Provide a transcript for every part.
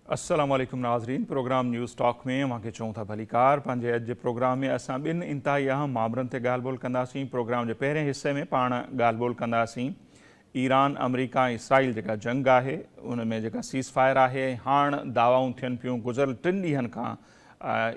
अस्सलाम वालेकुम नाज़रीन। प्रोग्राम न्यूज़ टॉक में अव्हांखे चऊं था भलीकार। पंहिंजे अॼु जे प्रोग्राम में असां ॿिनि इंतहाई अहम मामलनि ते ॻाल्हि ॿोल कंदासीं। प्रोग्राम जे पहिरें हिसे में पाण ॻाल्हि ॿोल कंदासीं ईरान अमरीका इसराइल जेका जंग आहे उन में जेका सीज़ फायर आहे। हाणे दावाऊं थियनि पियूं गुज़िरियल 3 ॾींहंनि खां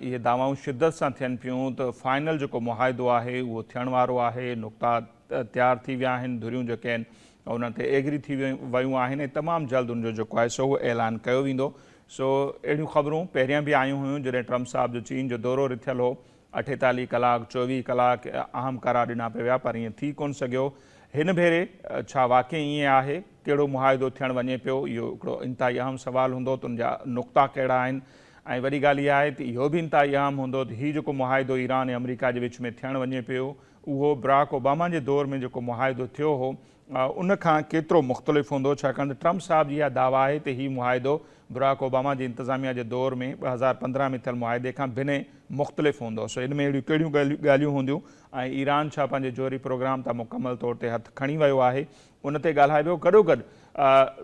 इहे दावाऊं शिदत सां थियनि पियूं त फाइनल जेको मुआहिदो आहे उहो थियण वारो आहे। नुक़्ता तयारु थी विया आहिनि, धुरियूं जेके आहिनि उन ते एग्री थी वियूं आहिनि ऐं तमामु जल्द उनजो जेको आहे सो उहो ऐलान कयो वेंदो। सो अहिड़ियूं ख़बरूं पहिरियां बि आयूं हुयूं जॾहिं ट्रम्प साहिब जो चीन जो दौरो रिथियल हो। 48 कलाक 24 कलाक अहम करार ॾिना पिया विया, पर ईअं थी कोन सघियो। हिन भेरे छा वाक़ई ईअं आहे, कहिड़ो मुआहिदो थियणु वञे पियो, इहो हिकिड़ो इंतिहाई अहम सुवालु हूंदो त उनजा नुक़्ता कहिड़ा आहिनि। ऐं वॾी ॻाल्हि इहा आहे त इहो बि इंतिहाई अहम हूंदो त हीउ जेको मुआहिदो ईरान ऐं अमरीका जे विच में थियणु वञे पियो उहो बराक ओबामा जे दौर में जेको मुआहिदो थियो हो उन खां केतिरो मुख़्तलिफ़ हूंदो। छाकाणि त ट्रम्प साहिब जी इहा दावा आहे त हीउ मुआहिदो बराक ओबामा जी इंतिज़ामिया जे दौर में 2015 में थियल मुआहिदे खां भिने मुख़्तलिफ़ हूंदो। सो इन में अहिड़ियूं कहिड़ियूं ॻाल्हियूं हूंदियूं ऐं ईरान छा पंहिंजे जोहरी प्रोग्राम तां मुकमल तौर ते हथु खणी वियो आहे, उन ते ॻाल्हाए पियो। गॾोगॾु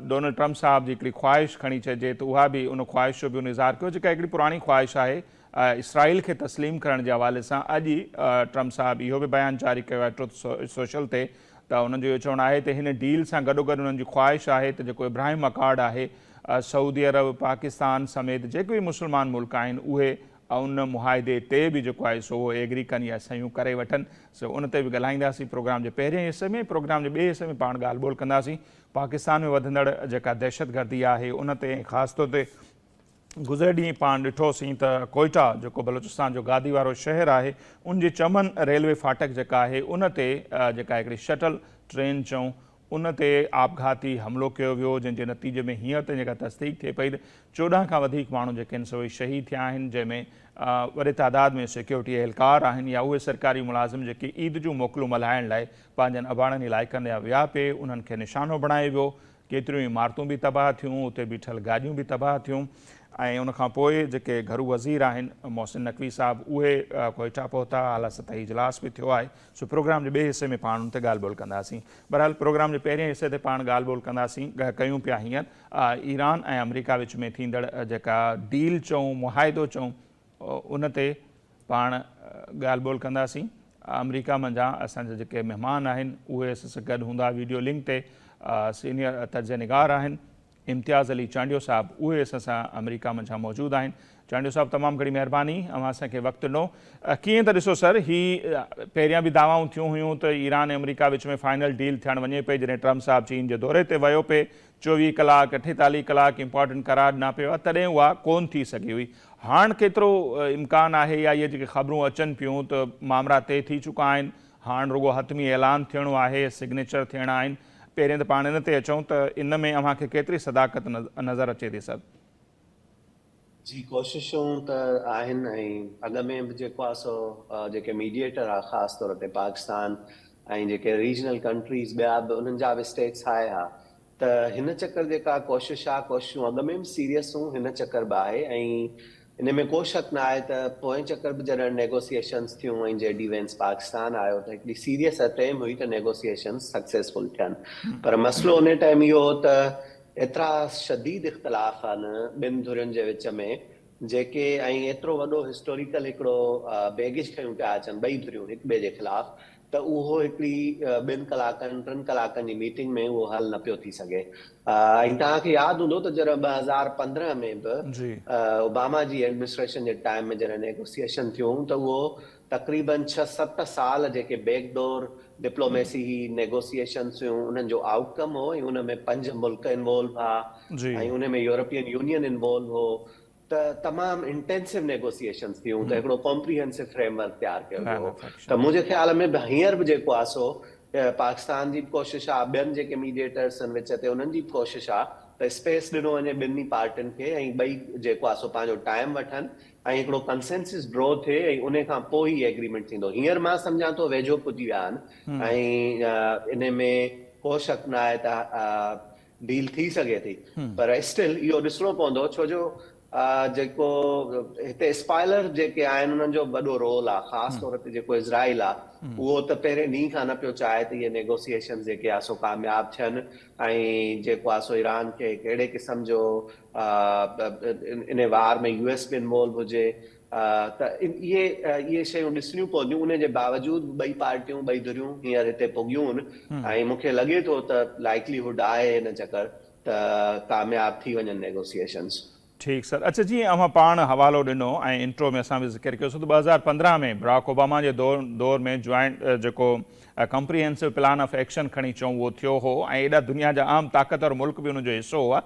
डोनाल्ड ट्रम्प साहिब जी हिकिड़ी ख़्वाहिश खणी चइजे त उहा बि उन ख़्वाहिश जो बि उन इज़हार कयो जेका हिकिड़ी पुराणी ख़्वाहिश आहे इसराइल खे तस्लीम करण जे हवाले सां। अॼु ई ट्रम्प साहिब इहो बि बयानु जारी कयो आहे ट्रुथ सोशल ते त उन्हनि जो इहो चवणु आहे त हिन डील सां गॾोगॾु उन्हनि जी ख़्वाहिश आहे त जेको इब्राहिम अकॉर्ड आहे सऊदी अरब पाकिस्तान समेत जेके बि मुस्लमान मुल्क आहिनि उहे उन मुआहिदे ते बि जेको आहे सो उहो एग्री कनि या सयूं करे वठनि। सो उन ते बि ॻाल्हाईंदासीं प्रोग्राम जे पहिरें हिसे में। प्रोग्राम जे ॿिए हिसे में पाण ॻाल्हि ॿोल कंदासीं पाकिस्तान में वधंदड़ जेका दहशतगर्दी आहे उन ते, ख़ासि तौर ते गुज़िरे ॾींहुं पाण ॾिठोसीं त कोयटा जेको बलोचिस्तान जो गादी वारो शहरु आहे उन जे चमन रेलवे फाटक जेका आहे उन ते जेका हिकिड़ी शटल ट्रेन चऊं उन ते आपघाती हमिलो कयो वियो, जंहिंजे नतीजे में हींअर त जेका तस्दीक थिए पई 14 खां वधीक माण्हू जेके आहिनि सो शहीद थिया आहिनि, जंहिंमें वॾे तादाद में सिक्योरिटी एहलकार आहिनि या उहे सरकारी मुलाज़िम जेके ईद जूं मोकलूं मल्हाइण लाइ पंहिंजनि अबाणनि इलाइक़नि जा विया पिए, उन्हनि खे निशानो बणाए वियो। केतिरियूं ई इमारतूं बि तबाह थियूं, उते बीठल गाॾियूं बि तबाह थियूं। ऐं उनखां पोइ जेके घरू वज़ीर आहिनि मोहसिन नक़वी साहिब उहे कोयटा पहुता, आला सतही इजलास बि थियो आहे। सो प्रोग्राम जे ॿिए हिसे में पाण उन ते ॻाल्हि ॿोल कंदासीं। बहरहाल प्रोग्राम जे पहिरें हिसे ते पाण ॻाल्हि ॿोल कंदासीं कयूं पिया हींअर ईरान ऐं अमरीका विच में थींदड़ जेका डील चऊं मुआहिदो चऊं उन ते पाण ॻाल्हि ॿोल कंदासीं। अमरीका मंझां असांजा जेके महिमान आहिनि उहे असां सां गॾु हूंदा। वीडियो लिंक ते सीनियर तर्ज निगार आहिनि इम्तियाज़ अली चांडियो साहब, उहे असां सां अमरीका मंझां मौजूदु आहिनि। चांडियो साहब तमामु घणी महिरबानी, अव्हां असांखे वक़्तु ॾिनो। कीअं त ॾिसो सर, ही पहिरियां बि दावाऊं थियूं हुयूं त ईरान ऐं अमरीका विच में फाइनल डील थियणु वञे पई जॾहिं ट्रम्प साहिब चीन जे दौरे ते वियो पिए। 24 कलाक 48 कलाक इंपॉर्टेंट करार ॾिना पियो आहे, तॾहिं उहा कोन थी सघी हुई। हाणे केतिरो इम्कानु आहे या इहे जेके ख़बरूं अचनि पियूं त मामला तइ थी चुका आहिनि, हाणे रुॻो हतमी ऐलान थियणो आहे, सिग्नेचर थियणा आहिनि। पहिरें त पाण इन ते अचूं त इन में अव्हांखे केतिरी सदाकत नज़र अचे थी सर? जी कोशिशूं त आहिनि ऐं अॻ में बि जेको आहे सो जेके मीडिएटर आहे ख़ासि तौर ते पाकिस्तान ऐं जेके रीजनल कंट्रीज़ ॿिया बि उन्हनि जा बि स्टेट्स आहे हा त हिन चकर जेका कोशिश आहे, कोशिशूं अॻ में बि सीरियस हूं, हिन चकर बि आहे ऐं इन में को शक न आहे त पोएं चकर बि जॾहिं नेगोसिएशन्स थियूं ऐं जेडी वेंस पाकिस्तान आयो त हिकिड़ी सीरियस अटेम्प हुई त नेगोसिएशन्स सक्सेसफुल थियनि। पर मसइलो उन टाइम इहो हो त एतिरा शदीद इख़्तिलाफ़ आहिनि ॿिनि धुरियुनि जे विच में जेके ऐं एतिरो वॾो हिस्टोरिकल हिकिड़ो बेगिश खयूं पिया अचनि ॿई धुरियूं हिक ॿिए जे ख़िलाफ़, त उहो हिकिड़ी 2 कलाकनि 3 कलाकनि जी मीटिंग में उहो हल न पियो थी सघे। ऐं तव्हांखे यादि हूंदो त जॾहिं 2015 में बि जी ओबामा जी एडमिनिस्ट्रेशन जे टाइम में जॾहिं नेगोसिएशन थियूं त उहो तक़रीबन 6-7 साल जेके बैकडोर डिप्लोमेसी नेगोसिएशन्स हुयूं उन्हनि जो आउटकम हो ऐं उन में 5 मुल्क इन्वॉल्व हुआ जी ऐं उन में यूरोपियन यूनियन इन्वॉल्व हो। त तमामु इंटेंसिव नेगोसिएशन्स थियूं त हिकिड़ो कॉम्प्रिहेंसिव फ्रेमवर्क तयारु कयो वियो हो। त मुंहिंजे ख़्याल में हींअर बि जेको आहे सो पाकिस्तान जी बि कोशिशि आहे, ॿियनि जेके मीडिएटर्स आहिनि विच ते उन्हनि जी बि कोशिशि आहे त स्पेस ॾिनो वञे ॿिन्ही पार्टियुनि खे ऐं ॿई जेको आहे सो पंहिंजो टाइम वठनि ऐं हिकिड़ो कंसेंसिस ड्रॉ थिए ऐं उन खां पोइ ई एग्रीमेंट थींदो। हींअर मां सम्झां थो वेझो पुॼी विया आहिनि ऐं इन में को शक न आहे त डील थी सघे थी, पर स्टिल इहो ॾिसणो पवंदो छो जो जेको हिते स्पाइलर जेके आहिनि उन्हनि जो वॾो रोल आहे, ख़ासि तौर ते जेको इज़राइल आहे उहो त पहिरें ॾींहं खां न पियो चाहे त इहे नेगोसिएशन जेके आहे सो कामयाबु थियनि ऐं जेको आहे सो ईरान खे कहिड़े क़िस्म जो इन वार में US बि इन्वॉल्व हुजे त इहे शयूं ॾिसणियूं पवंदियूं। उन जे बावजूदि ॿई पार्टियूं ॿई धुरियूं हींअर हिते पुगियूं आहिनि ऐं मूंखे लॻे थो त लाइकलीहुड आहे हिन चकर त कामयाबु थी वञनि नेगोसिएशन्स। ठीकु सर। अच्छा, जीअं अव्हां पाण हवालो ॾिनो ऐं इंट्रो में असां बि ज़िक्र कयोसीं त 2015 में बराक ओबामा जे दौर में जॉइंट जेको कॉम्प्रिहेंसिव प्लान ऑफ एक्शन खणी चऊं उहो थियो हो ऐं एॾा दुनिया जा आम ताक़तवर मुल्क बि उनजो हिसो हुआ।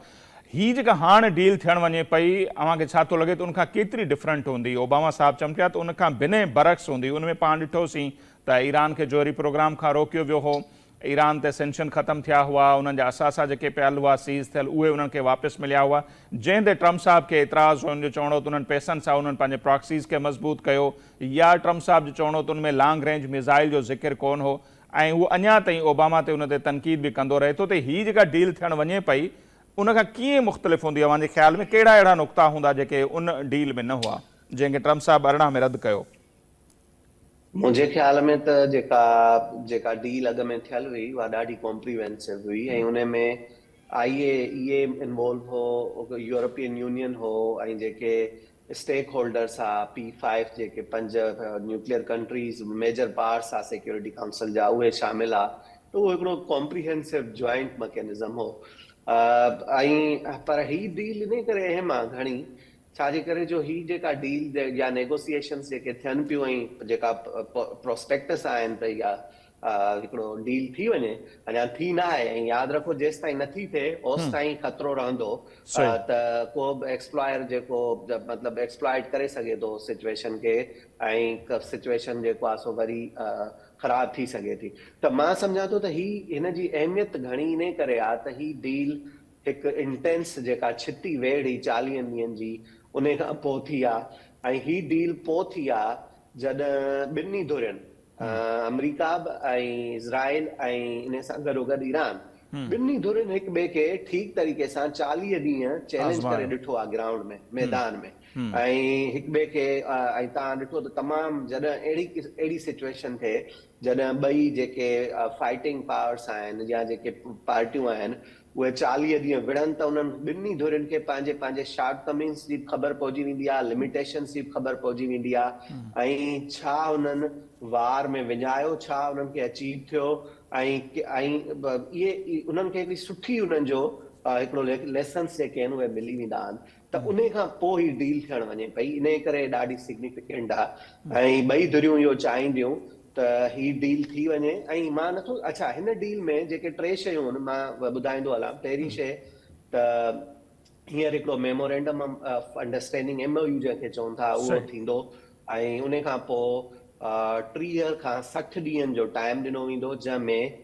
हीअ जेका हाणे डील थियण वञे पई, अव्हांखे छा थो लॻे त उनखां केतिरी डिफरेंट हूंदी? ओबामा साहब चमकिया त उनखां ॿिन्ही बरक्स हूंदी। उनमें पाण ॾिठोसीं त ईरान खे जोहरी प्रोग्राम खां रोकियो वियो हो, ईरान ते सेंशन ख़तमु थिया हुआ, उन्हनि जा असासा जेके पियल हुआ सीज़ थियल उहे उन्हनि खे वापसि मिलिया हुआ, जंहिं ते ट्रम्प साहब खे एतिराज़ु हो। उनजो चवणो त उन्हनि पैसनि सां उन्हनि पंहिंजे प्रॉक्सीज़ खे मज़बूत कयो, या ट्रम्प साहब जो चवणो त उनमें लॉन्ग रेंज मिज़ाइल जो ज़िक्र कोन हो ऐं उहो अञा ताईं ओबामा ते उन ते तनक़ीद बि कंदो रहे थो। त हीअ जेका डील थियणु वञे पई उनखां कीअं मुख़्तलिफ़ हूंदी? अव्हांजे ख़्याल में कहिड़ा अहिड़ा नुक़्ता हूंदा जेके उन डील में न हुआ, जंहिंखे ट्रम्प साहब 18 में रद्द कयो? मुंहिंजे ख्याल में त जेका डील अॻ में थियल हुई उहा ॾाढी कॉम्प्रिहेंसिव हुई ऐं उन में IAEA इन्वॉल्व हो, यूरोपियन यूनियन हो ऐं जेके स्टेक होल्डर्स आहे P5 जेके 5 न्यूक्लियर कंट्रीज़ मेजर पार्ट्स आहे सिक्योरिटी काउंसिल जा उहे शामिल आहे, त उहो हिकिड़ो कॉम्प्रिहेंसिव जॉइंट मैकेनिज़म हो। ऐं पर ही डील इन करे अहम आहे घणी, छाजे करे जो ही जेका डील या नेगोसिएशन्स जेके थियनि पियूं ऐं जेका प्रोस्पेक्टस आहिनि त या हिकिड़ो डील थी वञे, अञा थी न आहे ऐं यादि रखो जेसि ताईं नथी थिए ओसि ताईं ख़तरो रहंदो सही। त को बि एक्सप्लॉयर जेको मतिलबु एक्सप्लॉइट करे सघे थो सिचुएशन खे ऐं सिचुएशन जेको आहे सो वरी ख़राब थी सघे थी। त मां सम्झां थो त हिन जी अहमियत घणी इन करे आहे त ही डील हिकु इंटेंस जेका छिती वेड़ हुई 40 ॾींहंनि जी उन खां पोइ थी आहे ऐं ही डील पोइ थी आहे जॾहिं ॿिन्ही धुरियुनि अमेरिका बि ऐं इज़राइल ऐं इन सां गॾोगॾु ईरान ॿिन्ही धुरियुनि हिक ॿिए खे ठीक तरीक़े सां 40 ॾींहं चैलेंज करे आज़मायो। ॾिठो आहे ग्राउंड में, मैदान में ऐं हिक ॿिए खे ऐं तव्हां ॾिठो त तमामु जॾहिं अहिड़ी सिचुएशन थिए जॾहिं ॿई जेके फाइटिंग पावर्स आहिनि या जेके पार्टियूं आहिनि उहे 40 ॾींहं विढ़नि त उन्हनि ॿिन्ही धुरियुनि खे पंहिंजे पंहिंजे शॉर्टकमिंग्स जी ख़बर पइजी वेंदी आहे, लिमिटेशन्स जी ख़बर पइजी वेंदी आहे ऐं छा उन्हनि वार में विञायो, छा उन्हनि खे अचीव थियो ऐं इहे उन्हनि खे हिकिड़ी सुठी उन्हनि जो हिकिड़ो लेसन्स जेके आहिनि उहे मिली वेंदा आहिनि। त उन खां पोइ ही डील थियणु वञे पई, इन करे ॾाढी सिग्निफिकेंट आहे ऐं ॿई धुरियूं इहो चाहींदियूं त ही डील थी वञे। ऐं मां नथो, अच्छा हिन डील में जेके 3 शयूं आहिनि मां ॿुधाईंदो हलां। पहिरीं शइ त हींअर हिकिड़ो मेमोरेंडम ऑफ अंडरस्टैंडिंग MOU जंहिंखे चवनि था उहो सही। थींदो ऐं उन खां पोइ 30 खां 60 ॾींहंनि जो टाइम ॾिनो वेंदो जंहिंमें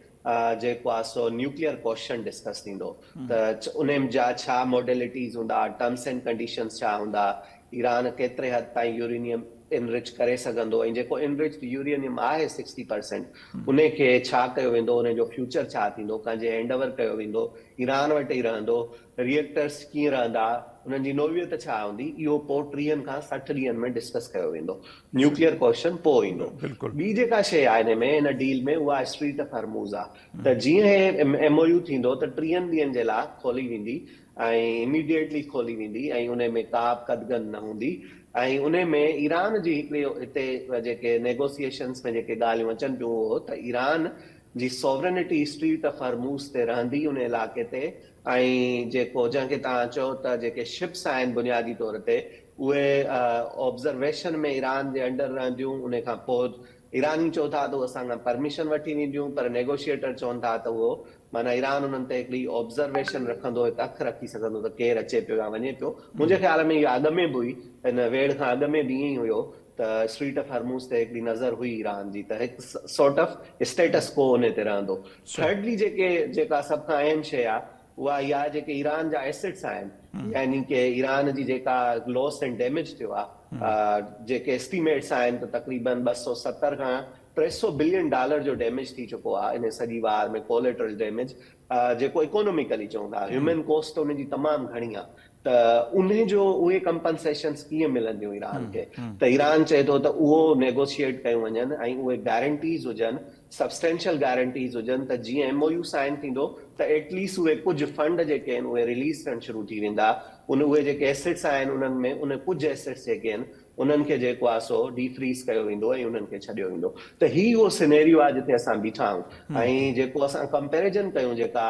जेको आहे सो न्यूक्लियर क्वेश्चन डिस्कस थींदो त उन जा छा मॉडलिटीज़ हूंदा, टर्म्स एंड कंडीशंस छा हूंदा, ईरान केतिरे हद ताईं यूरेनियम इनरिच करे सघंदो ऐं जेको इनरिच यूरेनियम आहे 60% उन खे छा कयो वेंदो, उन जो फ्यूचर छा थींदो, कंहिंजे हैंडओवर कयो वेंदो, ईरान वटि ई रहंदो, रिएक्टर्स कीअं रहंदा, उन्हनि जी नोवियत छा हूंदी, इहो पोइ 30 खां 60 ॾींहंनि में डिस्कस कयो वेंदो। न्यूक्लियर क्वेश्चन पोइ ईंदो। बिल्कुलु। ॿी जेका शइ आहे हिन में हिन डील में उहा स्ट्रीट ऑफ हॉर्मुज़ आहे। त जीअं हे MOU थींदो त 30 ॾींहंनि जे लाइ खोली वेंदी ऐं इमीडिएटली खोली वेंदी ऐं उन में का बि कदगन न हूंदी ऐं उन में ईरान जी हिकिड़ी हिते जेके नेगोसिएशन्स में जेके ॻाल्हियूं अचनि पियूं हो त ईरान जी सॉवरेनिटी स्ट्रीट ऑफ हॉर्मुज़ ते रहंदी उन इलाइक़े ते ऐं जेको जंहिंखे तव्हां चओ त जेके शिप्स आहिनि बुनियादी तौर ते उहे ऑब्ज़र्वेशन में ईरान जे अंडर रहंदियूं। उन खां पोइ ईरानी चओ था त उहे असां खां परमिशन वठी वेंदियूं, पर नेगोशिएटर चवनि था त उहो माना ईरान उन्हनि ते हिकिड़ी ऑब्ज़र्वेशन रखंदो, हिकु अखि रखी सघंदो त केरु अचे पियो या वञे पियो। मुंहिंजे ख़्याल में इहा अॻ में बि हुई, हिन वेड़ खां अॻ में बि ईअं ई हुयो त स्ट्रीट ऑफ हॉर्मुज़ ते हिकिड़ी नज़र हुई ईरान जी, त हिकु सॉर्ट ऑफ स्टेटस को उन ते रहंदो। थर्डली जेका सभ खां अहम शइ आहे उहा इहा आहे जेके ईरान जा एसेट्स आहिनि, यानी कि ईरान जी जेका लॉस एंड डैमेज थियो आहे, जेके एस्टिमेट्स आहिनि त तक़रीबन 270 खां 300 बिलियन डॉलर जो डैमेज थी चुको आहे इन सॼी वार में, कोलेटरल डैमेज जेको इकोनॉमिकली चवंदा, ह्यूमन कॉस्ट त उनजी तमामु घणी आहे। त उन जो उहे कंपनसेशन्स कीअं मिलंदियूं ईरान खे, त ईरान चए थो त उहो नेगोशिएट कयूं वञनि ऐं उहे गारंटीज़ हुजनि, सब्सटेंशियल गारंटीज़ हुजनि, त जीअं MOU साइन थींदो त एटलीस्ट उहे कुझु फंड जेके आहिनि उहे रिलीज़ थियणु शुरू थी वेंदा, उहे जेके एसेट्स आहिनि उन्हनि में उन कुझु एसेट्स जेके आहिनि उन्हनि खे जेको आहे सो डीफ्रीज़ कयो वेंदो ऐं उन्हनि खे छॾियो वेंदो। त ही उहो सिनेरियो आहे जिते असां बीठा आहियूं। ऐं जेको असां कंपेरिजन कयूं जेका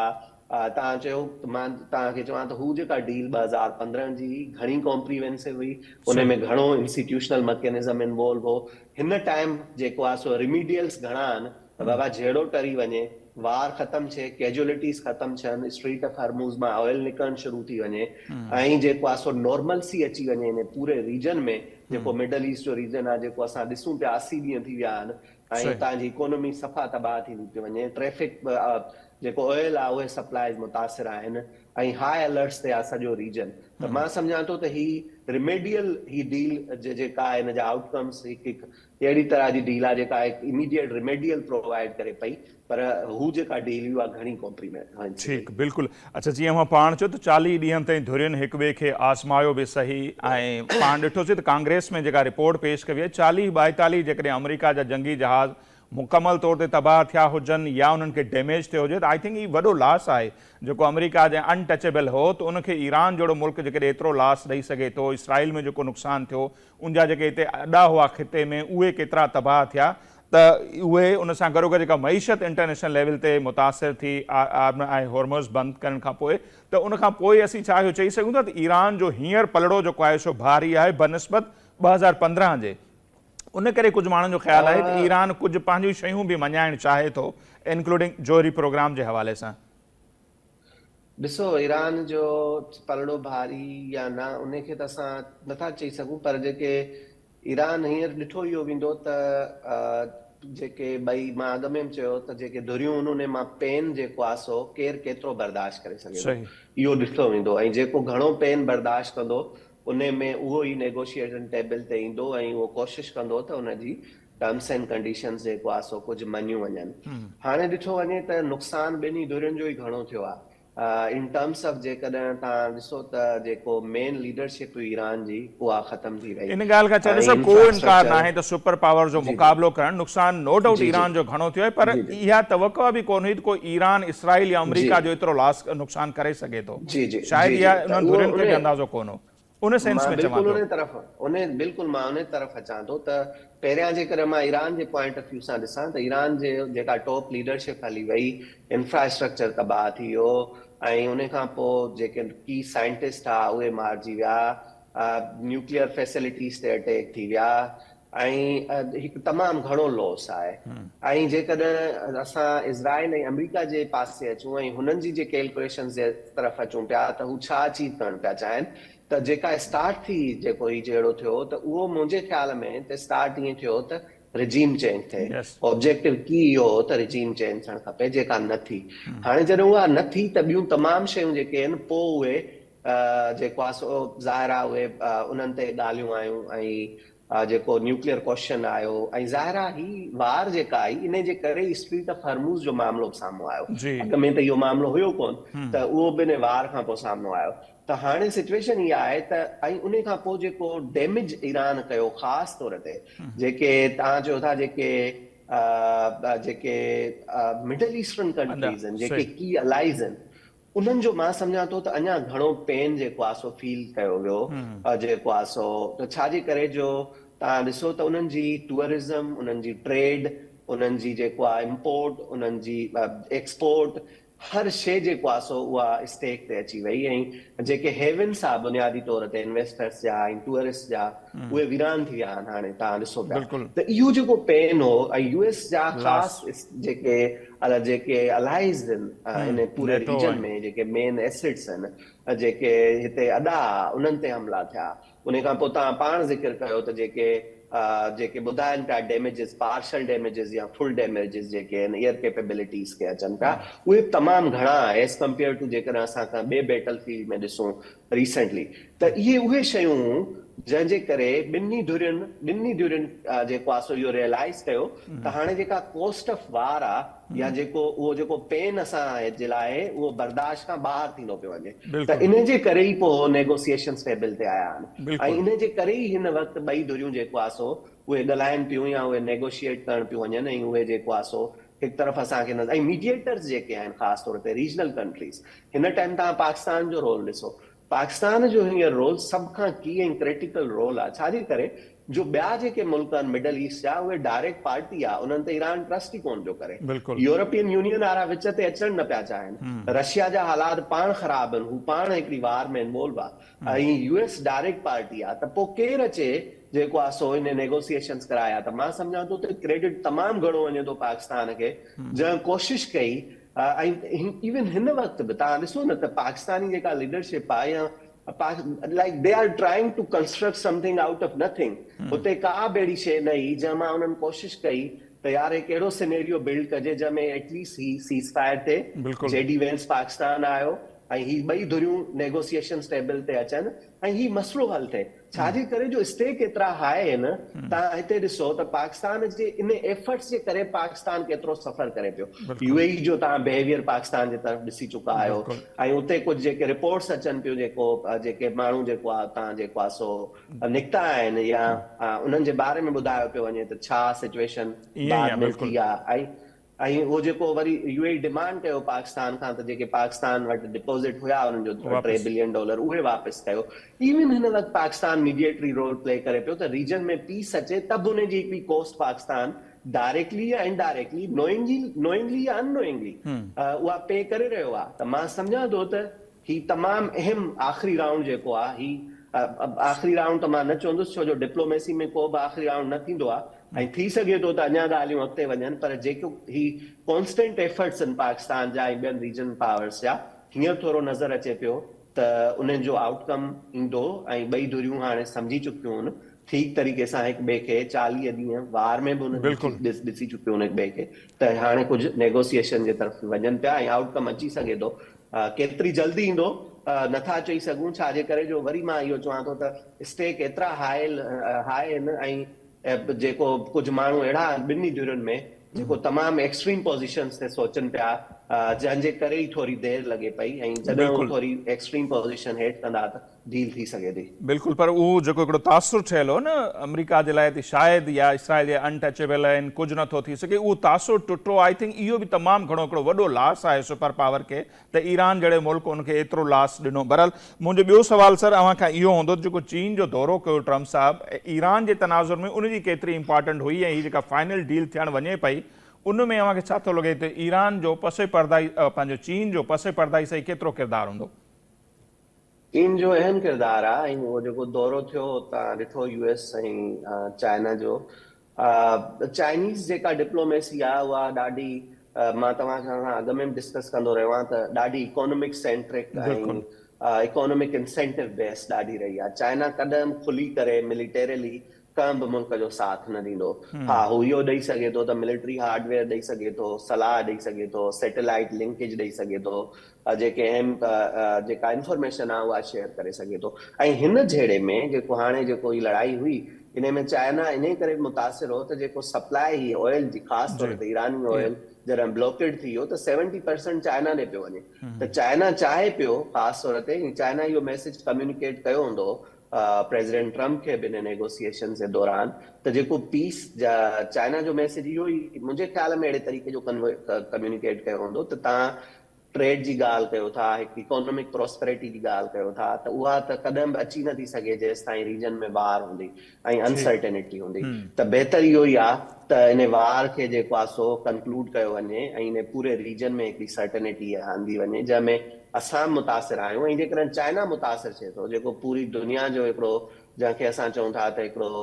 तव्हां चयो, मां तव्हांखे चवां त हू जेका डील 2015 जी घणी कॉम्प्रीहेंसिव हुई, उन में घणो इंस्टीट्यूशनल मैकेनिज़म इन्वॉल्व हो। हिन टाइम जेको आहे सो रिमीडियल्स घणा आहिनि, बाबा जहिड़ो टरी वञे, वार ख़तमु थिए, कैजुअलिटीज़ ख़तमु थियनि, स्ट्रीट ऑफ हॉर्मुज़ मां ऑयल निकिरणु शुरू थी वञे ऐं जेको आहे सो नॉर्मलसी अची वञे इन पूरे रीजन में, जेको मिडल ईस्ट जो रीजन आहे, जेको असां ॾिसूं पिया 80 ॾींहं थी विया आहिनि ऐं तव्हांजी इकोनॉमी सफ़ा तबाह थींदी थी वञे, ट्रैफिक जेको ऑयल आहे उहे सप्लाईज़ मुतासिर आहिनि ऐं हाई अलर्ट्स ते आहे सॼो रीजन। त मां सम्झां थो त ही रिमेडियल ही डील जेका आहे हिन जा आउटकम्स हिकु अहिड़ी तरह जी डील आहे जेका इमीडिएट रिमेडियल प्रोवाइड करे पई, पर हू जेका डील हुई आहे घणी कॉम्प्रीहेंसिव हुई। ठीकु, बिल्कुलु। अच्छा, जीअं मां पाण चयो त 40 ॾींहंनि ताईं धुरियुनि हिक ॿिए खे आज़मायो बि सही, ऐं पाण ॾिठोसीं त कांग्रेस में जेका रिपोर्ट पेश कई आहे 40-42 जेकॾहिं अमेरिका जा जंगी जहाज़ मुकमल तौर ते तबाह थिया हुजनि या उन्हनि खे डैमेज थियो हुजे, त आई थिंक ही वॾो लॉस आहे जेको अमेरिका जे अनटचेबल हो, त उनखे ईरान जहिड़ो मुल्क जेकॾहिं एतिरो लॉस ॾेई सघे थो, इसराइल में जेको नुक़सानु थियो, उनजा जेके हिते अॾा हुआ खिते में उहे केतिरा तबाह थिया, त उहे उन सां गॾोगॾु जेका मईशत इंटरनेशनल लेवल ते मुतासिर थी ऐं हॉर्मोज़ बंदि करण खां पोइ, त उन खां पोइ असीं छा इहो चई सघूं था त ईरान जो हींअर पलड़ो जेको आहे सो भारी आहे बनस्बत 2015 जे। उन करे कुझु माण्हुनि जो ख़्यालु आहे त ईरान कुझु पंहिंजियूं शयूं बि मञाइणु चाहे थो, इंक्लूडिंग जोहरी प्रोग्राम जे हवाले सां। ॾिसो, ईरान जो पलड़ो भारी या न उनखे त असां नथा चई सघूं, पर जेके ईरान हींअर ॾिठो इहो वेंदो त जेके ॿई मां अॻु में चयो त जेके धुरियूं उन मां पेन जेको आहे सो केरु केतिरो बर्दाश्त करे सघे थो, सही, इहो ॾिठो वेंदो ऐं जेको घणो पेन बर्दाश्त कंदो उन में उहो ई नेगोशिएशन टेबल ते ईंदो ऐं उहो कोशिशि कंदो त उनजी टर्म्स एंड कंडीशंस जेको आहे सो कुझु मञियूं वञनि। हाणे ॾिठो वञे त नुक़सानु ॿिन्ही धुरियुनि जो ई घणो थियो आहे। इन टर्म्स ऑफ जेकॾहिं तव्हां ॾिसो त जेको मेन लीडरशिप हुई ईरान जी उहा ख़तम थी वई इन ॻाल्हि खां चयो सर, को इनकार न आहे त सुपर पावर जो मुक़ाबिलो करणु नुक़सानु नो डाउट ईरान जो घणो थियो आहे, पर इहा तवक़ा बि कोन हुई त कोई ईरान, इसराइल या अमेरिका जो एतिरो नुक़सानु करे सघे थो। शायदि इहा उन्हनि धुरियुनि खे बि अंदाज़ो कोन हो। उन सेंस में चवां थो, बिल्कुलु मां उन तरफ़ अचां थो त पहिरियां जेकर मां Iran J point of view सां ॾिसां त ईरान जे जेका टॉप लीडरशिप हली वई, इंफ्रास्ट्रक्चर तबाह थी वियो ऐं उन खां पोइ जेके की साइंटिस्ट हुआ उहे मारिजी विया, न्यूक्लियर फैसिलिटीज़ ते अटैक थी विया ऐं हिकु तमामु घणो लॉस आहे। ऐं जेकॾहिं असां इज़राइल ऐं अमेरिका जे पासे अचूं ऐं हुननि जी जे कैलकुलेशन जे तरफ़ अचूं पिया त हू छा अचीव करणु पिया चाहिनि, त जेका स्टार्ट थी जेको ही जहिड़ो थियो त उहो मुंहिंजे ख़्याल में त स्टार्ट ईअं थियो त रिजीम चेंज थिए। ऑब्जेक्टिव की इहो हो त रिजीम चेंज थियणु खपे, जेका न थी। हाणे जॾहिं उहा न थी त ॿियूं तमामु शयूं जेके आहिनि पोइ उहे जेको आहे सो ज़ाहिर आहे उहे उन्हनि ते ॻाल्हियूं आयूं ऐं जेको न्यूक्लियर क्वेश्चन आयो ऐं ज़ाहिर आहे ही वार जेका आई इन जे करे स्ट्रीट ऑफ हॉर्मुज़ जो मामिलो बि साम्हूं आयो। अॻु में त इहो मामिलो हुयो कोन, त उहो बि इन वार खां पोइ साम्हूं आयो। त हाणे सिचुएशन इहा आहे त ऐं उन खां पोइ जेको डैमेज ईरान कयो ख़ासि तौर ते जेके तव्हां चयो था जेके मिडल ईस्टर्न कंट्रीज़ आहिनि, जेके की अलाइज़ आहिनि, उन्हनि जो मां सम्झां थो त अञा घणो पेन जेको आहे सो फील कयो वियो जेको आहे सो, त छाजे करे जो तव्हां ॾिसो त उन्हनि जी टूरिज़म, उन्हनि जी ट्रेड, उन्हनि जी जेको आहे इम्पोर्ट, उन्हनि जी एक्सपोर्ट, हर शइ जेको आहे सो उहा स्टेक ते अची वई ऐं जेके हेवन्स आहे बुनियादी तौर ते इन्वेस्टर्स जा ऐं टूरिस्ट जा उहे वीरान थी विया आहिनि। हाणे तव्हां ॾिसो पिया त इहो जेको पेन हो ऐं US जा ख़ासि जेके अलाइज़ आहिनि इन पूरे रीजन में, जेके मेन एसेट्स आहिनि, जेके हिते अॾा उन्हनि ते हमला थिया। उन खां पोइ तव्हां पाण ज़िक्र कयो त जेके ॿुधाइनि पिया डैमेजिस, पार्शल डैमेजिस या फुल डैमेजिस जेके आहिनि एयर कैपेबिलिटीज़ खे अचनि पिया, उहे तमामु घणा एज़ कम्पेयर टू जेकॾहिं असां ॿिए बैटल फील्ड में ॾिसूं रिसेंटली, त इहे उहे शयूं जंहिंजे करे ॿिन्ही धुरियुनि जेको आहे सो इहो रियलाइज़ कयो त हाणे जेका कॉस्ट ऑफ वार आहे या जेको पेन असां जे लाइ उहो बर्दाश्त खां ॿाहिरि थींदो पियो वञे त बिल्कुलु इन जे करे ई पोइ नेगोशिएशंस टेबल ते आया आहिनि ऐं बिल्कुलु इन जे करे ई हिन वक़्तु ॿई धुरियूं जेको आहे सो उहे ॻाल्हाइनि पियूं या उहे नेगोशिएट करण पियूं वञनि ऐं उहे जेको आहे सो हिकु तरफ़ असांखे नज़र ऐं मीडिएटर्स जेके आहिनि ख़ासि तौर ते रीजनल कंट्रीज़ हिन टाइम तव्हां पाकिस्तान जो रोल ॾिसो पाकिस्तान जो हींअर रोल सभ खां की ऐं क्रिटिकल रोल आहे छाजे करे जो ॿिया जेके मुल्क आहिनि मिडल ईस्ट जा उहे डायरेक्ट पार्टी आहे उन्हनि ते ईरान ट्रस्ट ई कोन पियो करे बिल्कुलु यूरोपियन यूनियन वारा विच ते अचण न पिया चाहिनि रशिया जा हालात पाण ख़राब आहिनि हू पाण हिकिड़ी वार में इन्वॉल्व आहे ऐं यूएस डायरेक्ट पार्टी आहे त पोइ केरु अचे जेको आहे सो इन नेगोशिएशंस कराया त मां सम्झां थो त क्रेडिट तमामु घणो वञे थो पाकिस्तान खे जंहिं कोशिशि कई ऐं इवन हिन वक़्तु बि तव्हां ॾिसो न त पाकिस्तानी जेका लीडरशिप आहे या like they are trying to construct something out of nothing उते का बि अहिड़ी शइ न हुई जंहिं मां उन्हनि कोशिशि कई त यार हिकु अहिड़ो सिनेरियो बिल्ड कजे जंहिंमें एटलीस्ट ही सीज़ फायर थिए जेडी वेंस पाकिस्तान आयो ऐं ही ॿई धुरियूं नेगोशिएशंस टेबल ते अचनि ऐं ही मसलो हल थिए छाजे करे जो स्टेक एतिरा हाई आहिनि तव्हां हिते ॾिसो त पाकिस्तान जे इन एफर्ट्स जे करे पाकिस्तान केतिरो सफ़र करे पियो यूएई जो तव्हां बिहेवियर पाकिस्तान जे तरफ़ ॾिसी चुका आहियो ऐं उते कुझु जेके रिपोर्ट्स अचनि पियूं जेके माण्हू जेको आहे तव्हां जेको आहे सो निकिता आहिनि या उन्हनि जे बारे में ॿुधायो पियो वञे त छा सिचुएशन बाद में थी आहे ऐं उहो जेको वरी यूएई डिमांड कयो पाकिस्तान खां त जेके पाकिस्तान वटि डिपोज़िट हुया उन्हनि जो $3 बिलियन उहे वापसि कयो इवन हिन वक़्तु पाकिस्तान मीडिएटरी रोल प्ले करे पियो त रीजन में पीस अचे त बि उनजी हिकिड़ी कोस्ट पाकिस्तान डायरेक्टली या इनडायरेक्टली नोइंगली या अननोइंगली उहा पे करे रहियो आहे त मां सम्झां थो त ही तमामु अहम आख़िरी राउंड जेको आहे ही आख़िरी राउंड त मां न चवंदुसि छो जो डिप्लोमेसी में को बि आख़िरी राउंड न थींदो आहे ऐं थी सघे थो त अञा ॻाल्हियूं अॻिते वञनि पर जेको ही कॉन्स्टेंट एफर्ट्स आहिनि पाकिस्तान जा ऐं ॿियनि रीजन पावर्स जा हींअर थोरो नज़र अचे पियो त उन्हनि जो आउटकम ईंदो ऐं ॿई धुरियूं हाणे सम्झी चुकियूं आहिनि ठीक तरीक़े सां हिक ॿिए खे 40 ॾींहं वार में बि उन्हनि ॾिसी चुकियूं आहिनि हिक ॿिए खे त हाणे कुझु नेगोशिएशन जे तरफ़ वञनि पिया ऐं आउटकम अची सघे थो केतिरी जल्दी ईंदो नथा चई सघूं छाजे करे जो वरी मां इहो चवां थो त स्टेक एतिरा हाई आहिनि ऐं जेको कुझु माण्हू अहिड़ा आहिनि ॿिन्ही धुरियुनि में जेको तमामु एक्सट्रीम पोज़ीशन्स ते सोचनि पिया जंहिंजे करे ई थोरी देरि लॻे पई ऐं जॾहिं हू थोरी एक्सट्रीम पोज़ीशन हेठि कंदा त डील थी सघे थी बिल्कुलु पर उहो जेको हिकिड़ो तासुर ठहियल हो न अमेरिका जे लाइ त शायदि या इसराइल जे अनटचेबल आहिनि कुझु नथो थी सघे उहो तासुर टुटो आई थिंक इहो बि तमामु घणो हिकिड़ो वॾो लॉस आहे सुपर पावर खे त ईरान जहिड़े मुल्क उनखे एतिरो लॉस ॾिनो बहरहाल मुंहिंजो ॿियो सुवाल सर अव्हां खां इहो हूंदो जेको चीन जो दौरो कयो ट्रम्प साहिबु ईरान जे तनाज़ुर में उनजी केतिरी इंपॉर्टेंट हुई ऐं हीअ जेका फाइनल डील थियणु वञे पई उन में अव्हांखे छा थो लॻे त ईरान जो पसे परदाई पंहिंजो चीन जो पसे परदाई सही केतिरो किरदारु हूंदो चीन जो अहम किरदार आहे ऐं उहो जेको दौरो थियो तव्हां ॾिठो यूएस ऐं चाइना जो चाइनीज़ जेका डिप्लोमेसी आहे उहा ॾाढी मां तव्हां खां अॻु में बि डिस्कस कंदो रहियो आहियां त ॾाढी इकोनॉमिक सेंट्रिक ऐं इकोनॉमिक इंसेंटिव बेस्ड ॾाढी रही आहे चाइना कॾहिं खुली करे मिलिटेरली कंहिं बि मुल्क जो साथ न ॾींदो हा हू इहो ॾेई सघे थो त मिलिट्री हार्डवेयर ॾेई सघे थो सलाह ॾेई सघे थो सैटेलाइट लिंकेज ॾेई सघे थो जेके अहम जेका इंफॉर्मेशन आहे उहा शेयर करे सघे थो ऐं हिन जहिड़े में जेको हाणे जेको ही लड़ाई हुई इन में चाइना इन करे मुतासिर हो त जेको सप्लाई ही ऑयल जी ख़ासि तौर ते ईरानी ऑयल जॾहिं ब्लॉकेड थी वियो त 70% चाइना ॾे पियो वञे त चाइना चाहे पियो ख़ासि तौर ते चाइना इहो मैसेज कम्युनिकेट कयो हूंदो प्रेसिडेंट ट्रम्प खे बि नेगोशिएशन जे दौरान त जेको पीस चाइना जो मैसेज इहो ई मुंहिंजे ख़्याल में अहिड़े तरीक़े जो कम्युनिकेट कयो हूंदो त तव्हां ट्रेड जी ॻाल्हि कयो था हिकु इकोनॉमिक प्रोस्पेरिटी जी ॻाल्हि कयो था त उहा त कॾहिं बि अची नथी सघे जेसि ताईं रीजन में वार हूंदी ऐं अनसर्टेनिटी हूंदी त बहितर इहो ई आहे त इन वार खे जेको आहे सो कंक्लूड कयो वञे ऐं इन पूरे रीजन में हिकिड़ी सर्टेनिटी आंदी वञे जंहिंमें असां मुतासिर आहियूं ऐं जेकॾहिं चाइना मुतासिर थिए थो जेको पूरी दुनिया जो हिकिड़ो जंहिंखे असां चऊं था त हिकिड़ो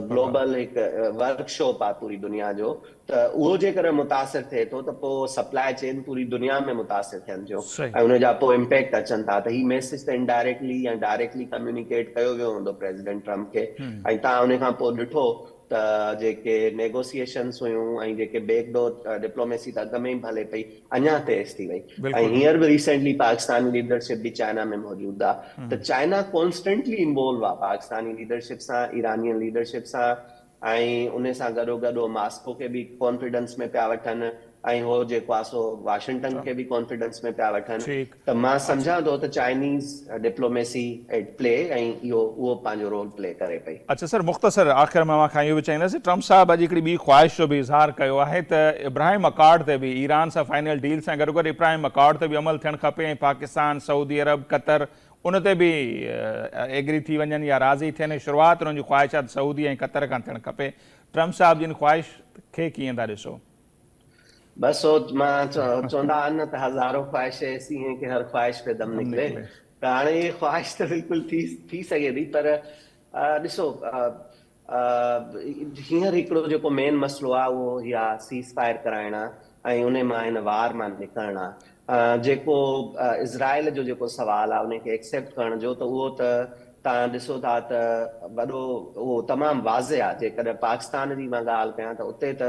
ग्लोबल हिकु वर्कशॉप आहे पूरी दुनिया जो त उहो जेकॾहिं मुतासिर थिए थो त पोइ सप्लाई चेन पूरी दुनिया में मुतासिर थियनि थियूं ऐं उनजा पोइ इम्पैक्ट अचनि था त हीउ मैसेज त इनडायरेक्टली या डायरेक्टली कम्युनिकेट कयो वियो हूंदो प्रेसिडेंट ट्रम्प खे ऐं तव्हां उन खां पोइ ॾिठो त जेके नेगोसिएशंस हुयूं ऐं जेके बैकडोर डिप्लोमेसी त अॻ में ई हले पई अञा तेज़ थी वई ऐं हींअर बि रिसेंटली पाकिस्तानी लीडरशिप बि चाइना में मौजूदु आहे त चाइना कॉन्स्टेंटली इन्वॉल्व आहे पाकिस्तानी लीडरशिप सां इरानियन लीडरशिप सां ऐं उन सां गॾोगॾु मॉस्को खे बि कॉन्फिडेंस में पिया वठनि ऐं हो जेको आहे सो वाशिंगटन खे बि कॉन्फिडेंस में पिया वठनि त मां सम्झां थो त चाइनीज़ डिप्लोमेसी एट प्ले ऐं उहो पंहिंजो रोल प्ले करे पई। अच्छा सर, मुख़्तसर आख़िर में मां खां इहो बि चाहींदुसि, ट्रम्प साहब अॼु हिकिड़ी ॿी ख़्वाहिश जो बि इज़हार कयो आहे त इब्राहिम अकॉर्ड ते बि ईरान सां फाइनल डील सां गॾोगॾु इब्राहिम अकॉर्ड ते बि अमल थियणु खपे ऐं पाकिस्तान, सऊदी अरब, कतर उन ते बि एग्री थी वञनि या राज़ी थियनि। शुरूआति उन्हनि जी ख़्वाहिशात सऊदी ऐं कतर खां थियणु खपे। ट्रम्प साहब जिन ख़्वाहिश खे कीअं था ॾिसो? बस वो मां चवंदा आहिनि न त हज़ारों ख्वाहिशें ऐसी हैं कि हर ख्वाहिश पे दम निकले। त हाणे ये ख्वाहिश त बिल्कुलु थी सघे थी, पर ॾिसो हींअर हिकिड़ो जेको मेन मसइलो आहे उहो इहा सीज़ फायर कराइण आहे ऐं उन मां हिन वार मां निकिरणु आहे। जेको इज़राइल जो जेको सुवालु आहे उनखे एक्सेप्ट करण जो, त उहो त तव्हां ॾिसो था त वॾो उहो तमामु वाज़े आहे। जेकॾहिं पाकिस्तान जी मां ॻाल्हि कयां त उते त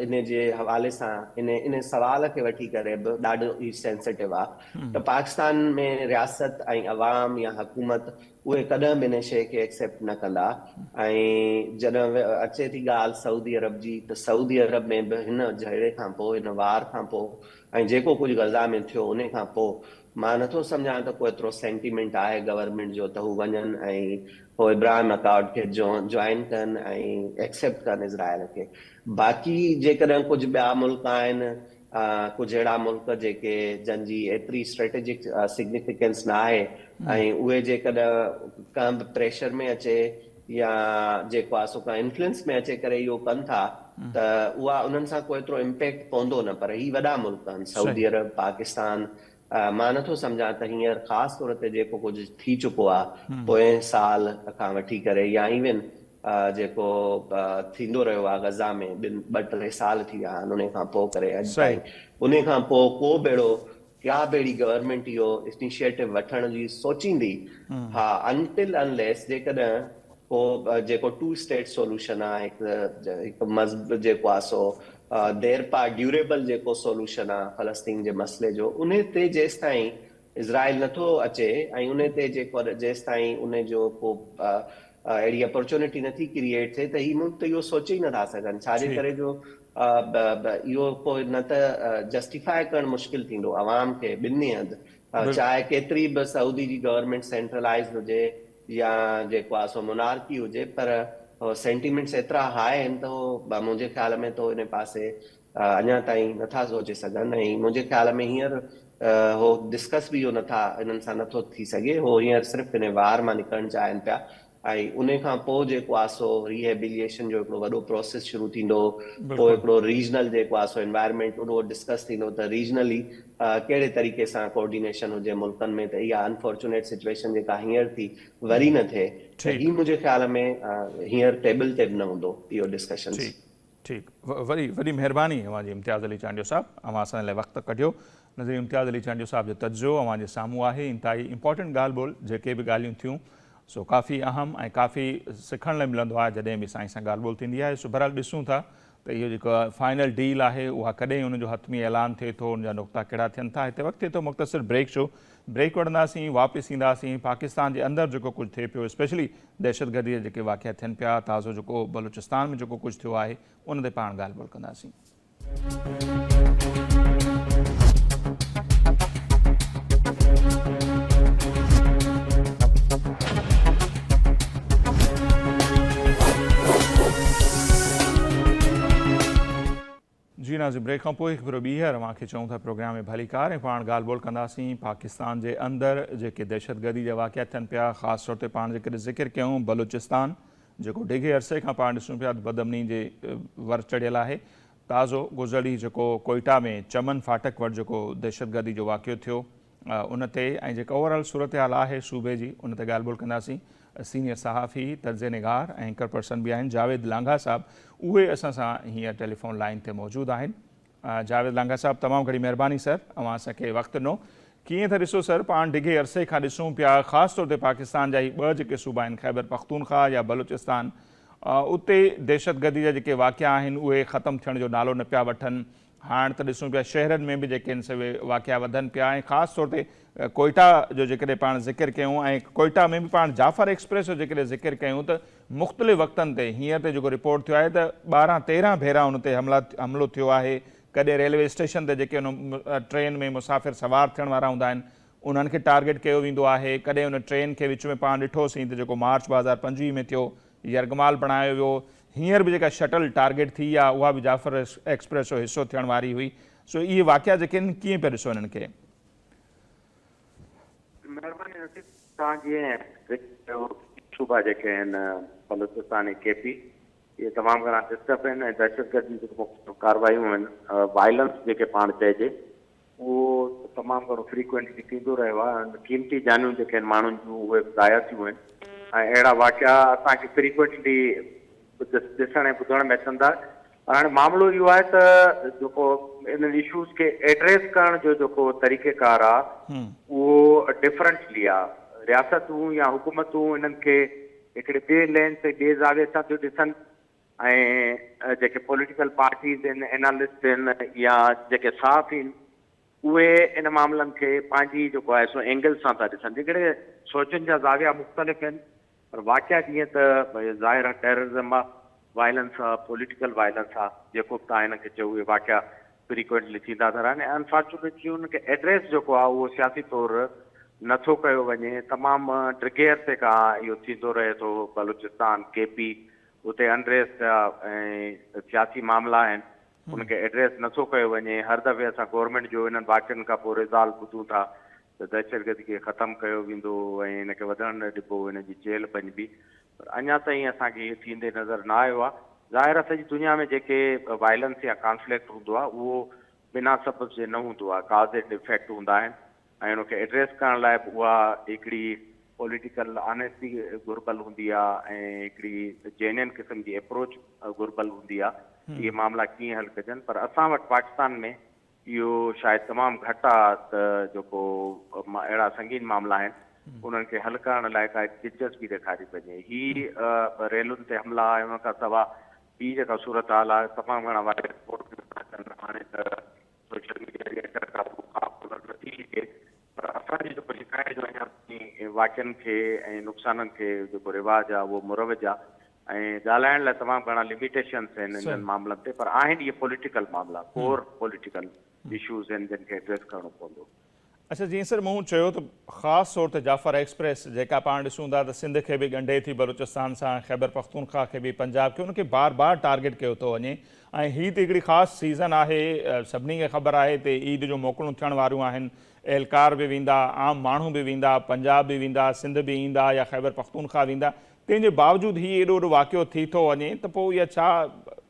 इन जे हवाले सां इन सवाल खे वठी करे बि ॾाढो ई सेंसिटिव आहे त पाकिस्तान में रियासत ऐं अवाम या हुकूमत उहे कॾहिं बि इन शइ खे एक्सेप्ट न कंदा। ऐं जॾहिं अचे थी ॻाल्हि सऊदी अरब जी, त सऊदी अरब में बि हिन झगड़े खां पोइ, हिन वार खां पोइ ऐं जेको कुझु गज़ा में थियो उन खां पोइ मां नथो सम्झां त को एतिरो सेंटीमेंट आहे गवर्नमेंट जो त हू वञनि ऐं पोइ इब्राहिम अकॉर्ड खे जॉइन कनि ऐं एक्सेप्ट कनि इज़राइल खे। बाक़ी जेकॾहिं कुझु ॿिया मुल्क आहिनि, कुझु अहिड़ा मुल्क जेके जंहिंजी एतिरी स्ट्रेटेजिक सिग्निफिकेंस न आहे ऐं उहे जेकॾहिं कंहिं बि प्रेशर में अचे या जेको आहे सो कंहिं इन्फ्लुएंस में अचे करे इहो कनि था त उहा उन्हनि सां को एतिरो इम्पेक्ट पवंदो न। पर ही वॾा मुल्क आहिनि, सऊदी अरब, पाकिस्तान। मां नथो सम्झां त हींअर ख़ासि तौर ते जेको कुझु थी चुको आहे पोएं साल खां वठी करे या इवन जेको थींदो रहियो आहे गज़ा में ॿ-टे साल थी विया आहिनि उन खां पोइ करे अॼु ताईं, उन खां पोइ को बेड़ो क्या बेड़ी गवर्नमेंट इहो इनिशिएटिव वठण जी सोचींदी। हा, अनटिल अनलेस जेकॾहिं को जेको टू स्टेट सोल्यूशन आहे, हिकु मज़बूत जेको आहे सो देरपा ड्यूरेबल जेको सोल्यूशन आहे फ़लस्तीन जे मसइले जो, उन ते जेसि ताईं इज़राइल नथो अचे ऐं उन ते जेको जेसि ताईं उन जो को अहिड़ी अपॉर्चुनिटी नथी क्रिएट थिए त ही मुल्क त इहो सोचे ई नथा सघनि। छाजे करे जो इहो पोइ न त जस्टिफाई करणु मुश्किल थींदो अवाम खे ॿिन्ही हंधि, चाहे केतिरी बि सऊदी जी गवर्नमेंट सेंट्रलाइज़ हुजे या जेको आहे सो मोनार्की हुजे, पर सेंटीमेंट्स एतिरा हाई आहिनि त उहो मुंहिंजे ख़्याल में तो इन पासे अञा ताईं नथा सोचे सघनि। ऐं मुंहिंजे ख़्याल में हींअर हो डिस्कस बि इहो नथा, इन्हनि सां नथो थी सघे। हो हींअर सिर्फ़ु इन वार मां निकिरणु चाहिनि पिया ऐं उन खां पोइ जेको आहे सो रिहेबिलिएशन जो हिकिड़ो वॾो प्रोसेस शुरू थींदो। पोइ हिकिड़ो रीजनल जेको आहे सो एनवायरमेंट उहो डिस्कस थींदो त रीजनली कहिड़े तरीक़े सां कोऑर्डिनेशन हुजे मुल्कनि में, त इहा अनफॉर्चुनेट सिचुएशन जेका हींअर थी वरी न थिए। ही मुंहिंजे ख़्याल में हींअर टेबल ते बि न हूंदो इहो डिस्कशन। ठीकु, वॾी महिरबानी अवांजी इम्तियाज़ अली चांडियो साहब, अवां असां लाइ वक़्तु कढियो। नज़ीर इम्तियाज़ अली चांडियो साहब जो तजुर्बो अवां जे साम्हूं आहे। इंतहाई इंपॉर्टेंट ॻाल्हि ॿोल जेके बि ॻाल्हियूं थियूं सो काफ़ी अहम ऐं काफ़ी सिखण लाइ मिलंदो आहे जॾहिं बि साईं सां ॻाल्हि ॿोल थींदी आहे। सो बहरहाल ॾिसूं था त इहो जेको फाइनल डील आहे उहा कॾहिं उनजो हतमी ऐलान थिए थो, उनजा नुक़्ता कहिड़ा थियनि था। हिते वक़्तु थिए थो मुख़्तसिर ब्रेक शो, ब्रेक वठंदासीं, वापसि ईंदासीं। पाकिस्तान जे अंदरि जेको कुझु थिए पियो, स्पेशली दहशतगर्दी जेके वाक़िया थियनि पिया, ताज़ो जेको बलूचिस्तान में जेको कुझु थियो आहे उन ते पाण ॻाल्हि ॿोल कंदासीं। जी नाज़िम, ब्रेक खां पोइ हिकु ॿीहर अव्हांखे चऊं था प्रोग्राम में भलीकार ऐं पाण ॻाल्हि ॿोल कंदासीं पाकिस्तान जे अंदरि जेके दहशतगर्दी जा वाक़िया थियनि पिया। ख़ासि तौर ते पाण जेकॾहिं ज़िक्र कयूं बलूचिस्तान जेको डिघे अरसे खां पाण ॾिसूं पिया बदअमनी जे वर चढ़ियल आहे। ताज़ो गुज़िरी जेको कोयटा में चमन फाटक वटि जेको दहशतगर्दी जो वाक़ियो थियो उन ते ऐं जेका ओवरऑल सूरत हाल आहे सूबे जी उन ते ॻाल्हि ॿोल कंदासीं। सीनियर सहाफ़ी, तर्ज़ निगार, एंकर पर्सन बि आहिनि जावेद लांघा साहब, उहे असां सां हींअर टेलीफोन लाइन ते मौजूदु आहिनि। जावेद लांघा साहब, तमामु घणी महिरबानी सर, अवां असांखे वक़्तु ॾिनो। कीअं था ॾिसो सर, पाण डिघे अरसे खां ॾिसूं पिया ख़ासि तौर ते पाकिस्तान जा ई ॿ जेके सूबा आहिनि खैबर पख्तूनख्वा या बलूचिस्तान, उते दहशतगर्दी जा जेके वाक़िया आहिनि उहे ख़तमु थियण जो नालो न पिया वठनि। हाणे त ॾिसूं पिया शहरनि में बि जेके आहिनि से वाक़िया वधनि पिया ऐं ख़ासि तौर ते कोयटा जो जेकॾहिं पाण ज़िक्र कयूं ऐं कोयटा में बि पाण जाफ़र एक्सप्रेस जो जेकॾहिं ज़िक्र कयूं त मुख़्तलिफ़ वक़्तनि ते हींअर ते जेको रिपोर्ट थियो आहे त 12-13 भेरा हुन ते हमिलो थियो आहे। कॾहिं रेलवे स्टेशन ते जेके हुन ट्रेन में मुसाफ़िर सवार थियण वारा हूंदा आहिनि उन्हनि खे टारगेट कयो वेंदो आहे। कॾहिं हुन ट्रेन खे विच में पाण ॾिठोसीं त जेको मार्च 2025 में थियो यरगमाल बणायो वियो। हींअर बि जेका शटल टारगेट थी आहे उहा बि जाफ़र एक्सप्रेस जो हिसो थियण वारी हुई। सो इहे वाक़िया जेके आहिनि कीअं पिया ॾिसो हिननि खे? महिरबानी तव्हां जीअं सूबा जेके आहिनि बलूचिस्तान ऐं केपी इहे तमामु घणा डिस्टर्ब आहिनि ऐं दहशतगर्दी जेको मुख़्तलिफ़ कारवायूं आहिनि वायलेंस जेके पाण चइजे उहो तमामु घणो फ्रीक्वेंटली थींदो रहियो आहे। क़ीमती जानियूं जेके आहिनि माण्हुनि जूं उहे ज़ाया थियूं आहिनि ऐं अहिड़ा वाक़िया असांखे फ्रीक्वेंटली ॾिसण ऐं ॿुधण में अचनि था। हाणे मामिलो इहो आहे त जेको इन्हनि इशूज़ खे एड्रेस करण जो जेको तरीक़ेकार आहे उहो डिफरेंटली आहे। रियासतूं या हुकूमतूं इन्हनि खे हिकिड़े ॿिए लेंस ते ॿिए ज़ावे सां थियूं ॾिसनि ऐं जेके पॉलिटिकल पार्टीज़ आहिनि एनालिस्ट आहिनि या जेके सहाफ़ी आहिनि उहे इन मामलनि खे पंहिंजी जेको आहे सो एंगल सां था ॾिसनि। जेकॾहिं सोचनि जा ज़ाविया मुख़्तलिफ़ आहिनि पर वाक़िया जीअं त भई ज़ाहिर आहे टेररिज़म आहे, वायलेंस आहे, पॉलिटिकल वायलेंस आहे, जेको बि तव्हां हिनखे चयो उहे वाक़िया फ्रीक्वेंटली थींदा था रहनि ऐं अनफॉर्चुनेटली उनखे एड्रेस जेको आहे उहो सियासी तौरु नथो कयो वञे। तमामु ड्रिगेयर ते खां इहो थींदो रहे थो। बलूचिस्तान केपी उते अनरेस्ट ऐं सियासी मामला आहिनि उनखे एड्रेस नथो कयो वञे। हर दफ़े असां गवर्नमेंट जो इन्हनि वाक़ियनि खां पोइ रिज़ाल्ट ॿुधूं था त दहशतगर्दी खे ख़तमु कयो वेंदो ऐं हिनखे वधण न ॾिबो, हिनजी जेल बञिबी, पर अञा ताईं असांखे इहो थींदे नज़र न आयो आहे। ज़ाहिर आहे सॼी दुनिया में जेके वायलेंस या कॉन्फ्लिक्ट हूंदो आहे उहो बिना सबब जे न हूंदो आहे, काज़ एंड इफेक्ट हूंदा आहिनि ऐं उनखे एड्रेस करण लाइ उहा हिकिड़ी पॉलिटिकल ऑनेस्टी घुर्बल हूंदी आहे ऐं हिकिड़ी जेन्युइन क़िस्म जी अप्रोच घुर्बल हूंदी आहे इहे मामला कीअं हल कजनि। पर असां वटि पाकिस्तान में इहो शायदि तमामु घटि आहे त जेको अहिड़ा संगीन मामला आहिनि उन्हनि खे हल करण लाइ का दिलचस्पी ॾेखारी वञे। ही रेलुनि ते हमला ऐं उन खां सवाइ ॿी जेका सूरत हाल आहे तमामु घणा हाणे त सोशल मीडिया नथी लिखे पर असांजी जेको शिकायत जो अञा वाक़ियनि खे ऐं नुक़साननि खे जेको रिवाज आहे उहो मुरवज आहे ऐं ॻाल्हाइण लाइ तमामु घणा लिमिटेशन्स आहिनि इन्हनि मामलनि ते, पर आहिनि इहे पॉलिटिकल मामला, कोर पॉलिटिकल इशूज़ आहिनि जिन खे एड्रेस करणो पवंदो। अच्छा, जीअं सर मूं चयो त ख़ासि तौर ते जाफ़र एक्सप्रेस जेका पाण ॾिसूं था त सिंध खे बि ॻंढे थी बलूचिस्तान सां, ख़ैबर पख्तूनख्वा खे बि, पंजाब खे, उनखे बार बार टारगेट कयो थो वञे ऐं हीअ त हिकिड़ी ख़ासि सीज़न आहे। सभिनी खे ख़बर आहे त ईद जो मोकिलूं थियण वारियूं आहिनि। एहलकार बि वेंदा, आम माण्हू बि वेंदा, पंजाब बि वेंदा, सिंध बि ईंदा या ख़ैबर पख्तूनख्वा वेंदा। तंहिंजे बावजूदि हीअ एॾो वॾो वाक़ियो थी थो वञे त पोइ इहा छा,